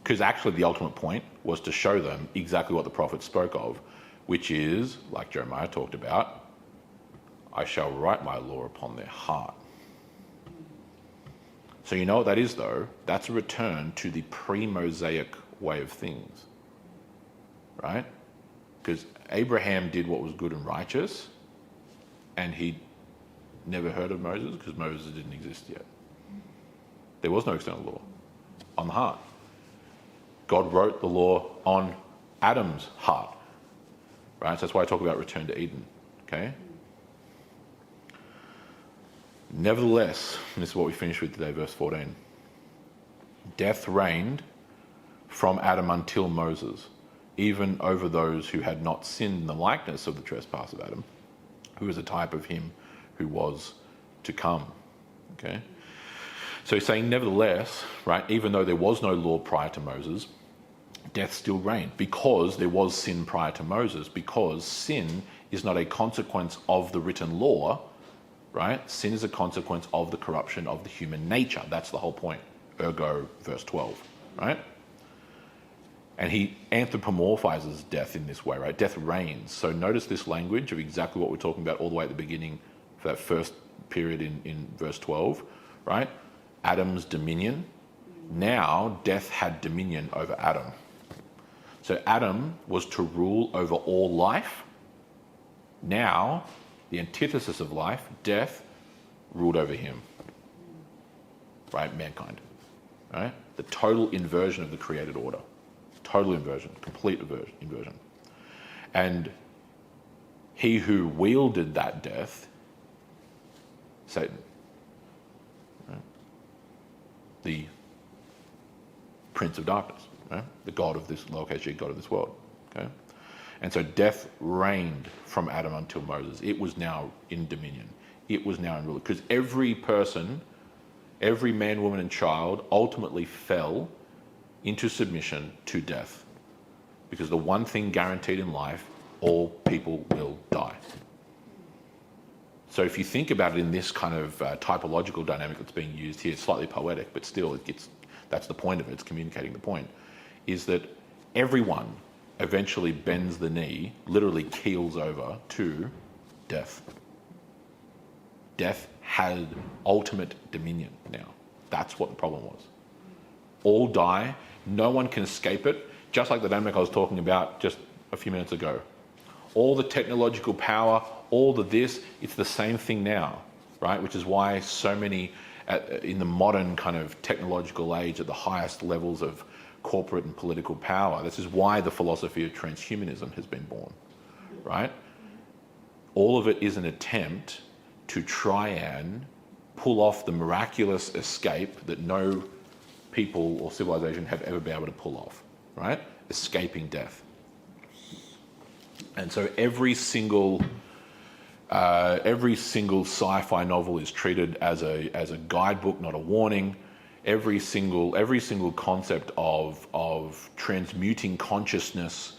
Because actually the ultimate point was to show them exactly what the prophets spoke of, which is, like Jeremiah talked about, I shall write my law upon their heart. So you know what that is, though? That's a return to the pre-Mosaic way of things, right? Because Abraham did what was good and righteous, and he never heard of Moses because Moses didn't exist yet. There was no external law on the heart. God wrote the law on Adam's heart, right? So that's why I talk about return to Eden, okay? Nevertheless, and this is what we finish with today, verse 14. Death reigned from Adam until Moses, even over those who had not sinned in the likeness of the trespass of Adam, who is a type of him who was to come. Okay? So he's saying, nevertheless, right, even though there was no law prior to Moses, death still reigned because there was sin prior to Moses, because sin is not a consequence of the written law, right? Sin is a consequence of the corruption of the human nature. That's the whole point. Ergo, verse 12, right? And he anthropomorphizes death in this way, right? Death reigns. So notice this language of exactly what we're talking about all the way at the beginning for that first period in verse 12, right? Adam's dominion. Now death had dominion over Adam. So Adam was to rule over all life. Now, the antithesis of life, death, ruled over him. Right? Mankind. Right? The total inversion of the created order. Total inversion. Complete inversion. And he who wielded that death, Satan. Right? The prince of darkness. Right? The god of this, lowercase g, god of this world. Okay? And so death reigned from Adam until Moses. It was now in dominion. It was now in rule. Because every person, every man, woman, and child ultimately fell into submission to death. Because the one thing guaranteed in life, all people will die. So if you think about it in this kind of typological dynamic that's being used here, slightly poetic, but still that's the point of it, it's communicating the point, is that everyone eventually bends the knee, literally keels over to death. Death had ultimate dominion now. That's what the problem was. All die, no one can escape it, just like the dynamic I was talking about just a few minutes ago. All the technological power, all the this, it's the same thing now, right? Which is why so many, in the modern kind of technological age, at the highest levels of corporate and political power, this is why the philosophy of transhumanism has been born, right? All of it is an attempt to try and pull off the miraculous escape that no people or civilization have ever been able to pull off, right? Escaping death. And so every single sci-fi novel is treated as a guidebook, not a warning. Every single concept of transmuting consciousness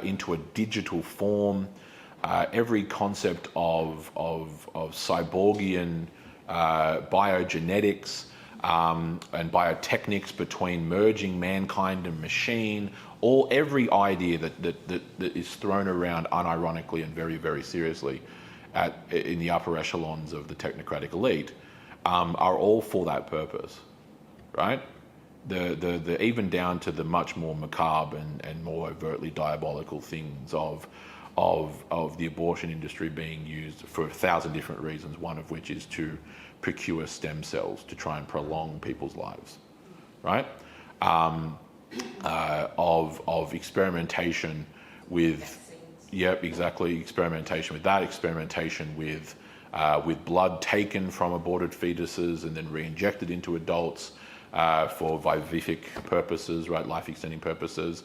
into a digital form, every concept of cyborgian biogenetics and biotechnics between merging mankind and machine, every idea that is thrown around unironically and very, very seriously in the upper echelons of the technocratic elite are all for that purpose, right? The even down to the much more macabre and more overtly diabolical things of the abortion industry being used for 1,000 different reasons, one of which is to procure stem cells to try and prolong people's lives, right? Of experimentation with vaccines. Yep, exactly. Experimentation with that. Experimentation with blood taken from aborted fetuses and then re-injected into adults for vivific purposes, right? Life-extending purposes.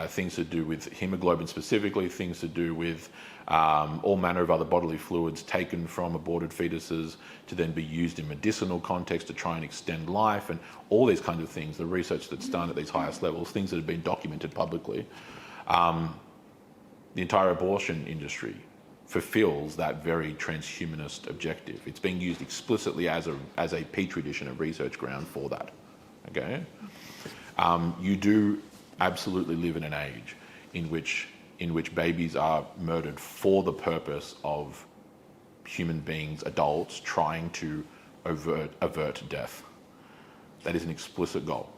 Things to do with hemoglobin specifically. Things to do with all manner of other bodily fluids taken from aborted fetuses to then be used in medicinal context to try and extend life, and all these kinds of things. The research that's done at these highest levels, things that have been documented publicly. The entire abortion industry fulfills that very transhumanist objective. It's being used explicitly as a petri dish and a research ground for that. Okay, you do absolutely live in an age in which babies are murdered for the purpose of human beings, adults, trying to avert death. That is an explicit goal.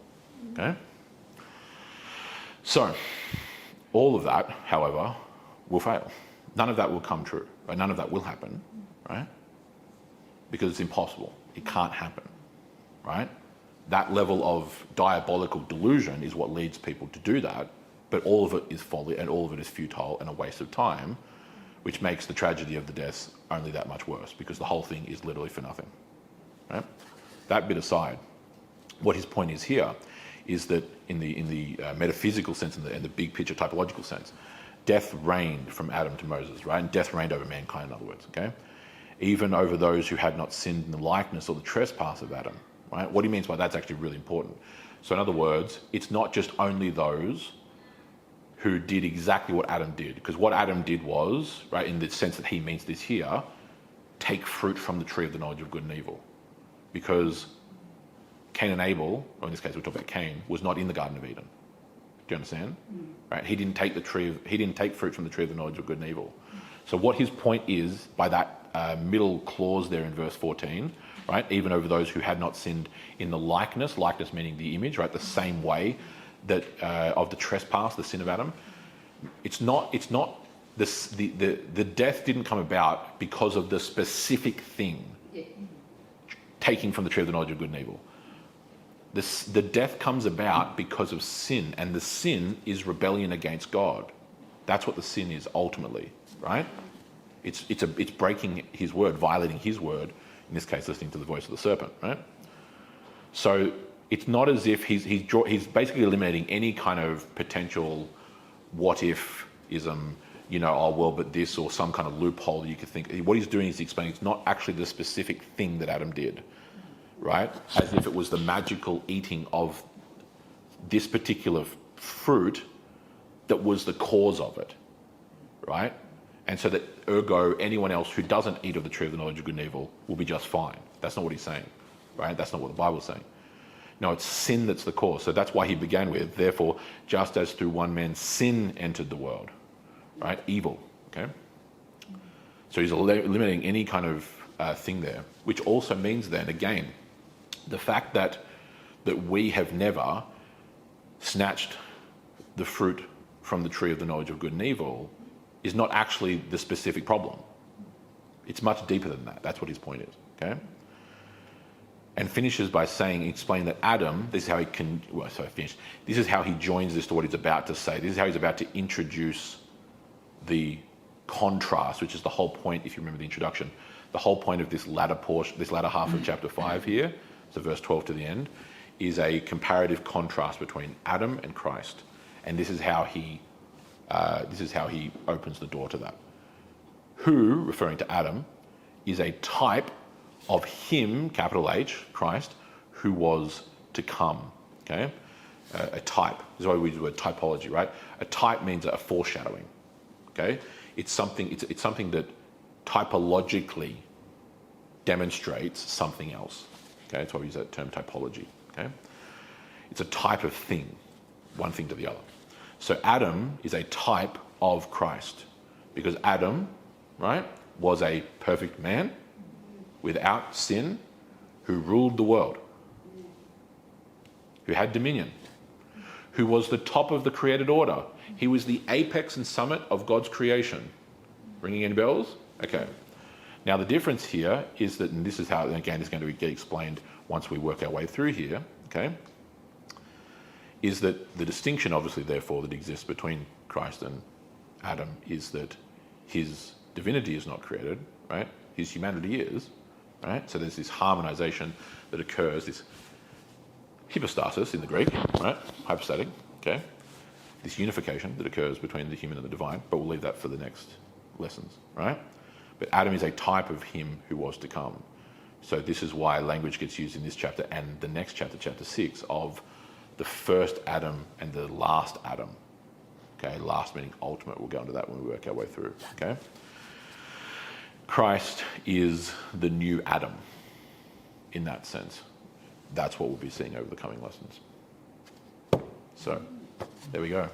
Okay? So, all of that, however, will fail. None of that will come true. Right? None of that will happen, right? Because it's impossible. It can't happen, right? That level of diabolical delusion is what leads people to do that, but all of it is folly and all of it is futile and a waste of time, which makes the tragedy of the deaths only that much worse, because the whole thing is literally for nothing, right? That bit aside, what his point is here is that in the metaphysical sense and the big picture typological sense, death reigned from Adam to Moses, right? And death reigned over mankind, in other words, okay? Even over those who had not sinned in the likeness or the trespass of Adam, right? What he means by that's actually really important. So in other words, it's not just only those who did exactly what Adam did. Because what Adam did was, right, in the sense that he means this here, take fruit from the tree of the knowledge of good and evil. Because Cain and Abel, or in this case we're talking about Cain, was not in the Garden of Eden. Do you understand? Right? He didn't take fruit from the tree of the knowledge of good and evil. So what his point is, by that middle clause there in verse 14, right, even over those who had not sinned in the likeness meaning the image, right, the same way that of the trespass, the sin of Adam, the death didn't come about because of the specific thing, taking from the tree of the knowledge of good and evil. The death comes about because of sin, and the sin is rebellion against God. That's what the sin is ultimately, right? It's breaking his word, violating his word, in this case listening to the voice of the serpent, right? So it's not as if he's basically eliminating any kind of potential what if-ism, but this, or some kind of loophole you could think. What he's doing is explaining it's not actually the specific thing that Adam did, right? As if it was the magical eating of this particular fruit that was the cause of it, right? And so that, ergo, anyone else who doesn't eat of the tree of the knowledge of good and evil will be just fine. That's not what he's saying, right? That's not what the Bible's saying. No, it's sin that's the cause. So that's why he began with, therefore, just as through one man sin entered the world, right? Evil, okay? So he's eliminating any kind of thing there, which also means then, again, the fact that we have never snatched the fruit from the tree of the knowledge of good and evil is not actually the specific problem. It's much deeper than that. That's what his point is, okay? And finishes by explaining that Adam, this is how This is how he joins this to what he's about to say. This is how he's about to introduce the contrast, which is the whole point, if you remember the introduction, the whole point of this latter portion, this latter half of chapter 5 here, so verse 12 to the end, is a comparative contrast between Adam and Christ. And this is how he opens the door to that. Who, referring to Adam, is a type of him, capital H, Christ, who was to come. Okay, a type. This is why we use the word typology, right? A type means a foreshadowing. Okay, it's something that typologically demonstrates something else. Okay, that's why we use that term typology. Okay, it's a type of thing, one thing to the other. So Adam is a type of Christ, because Adam, right, was a perfect man without sin, who ruled the world, who had dominion, who was the top of the created order. He was the apex and summit of God's creation. Ringing any bells? Okay. Now the difference here is that, and this is how, again, it's going to get explained once we work our way through here, okay, is that the distinction, obviously, therefore, that exists between Christ and Adam is that his divinity is not created, right? His humanity is, right? So there's this harmonization that occurs, this hypostasis in the Greek, right? Hypostatic, okay? This unification that occurs between the human and the divine, but we'll leave that for the next lessons, right? But Adam is a type of him who was to come. So this is why language gets used in this chapter and the next chapter, chapter 6, of the first Adam and the last Adam. Okay, last meaning ultimate. We'll go into that when we work our way through, okay? Christ is the new Adam in that sense. That's what we'll be seeing over the coming lessons. So, there we go.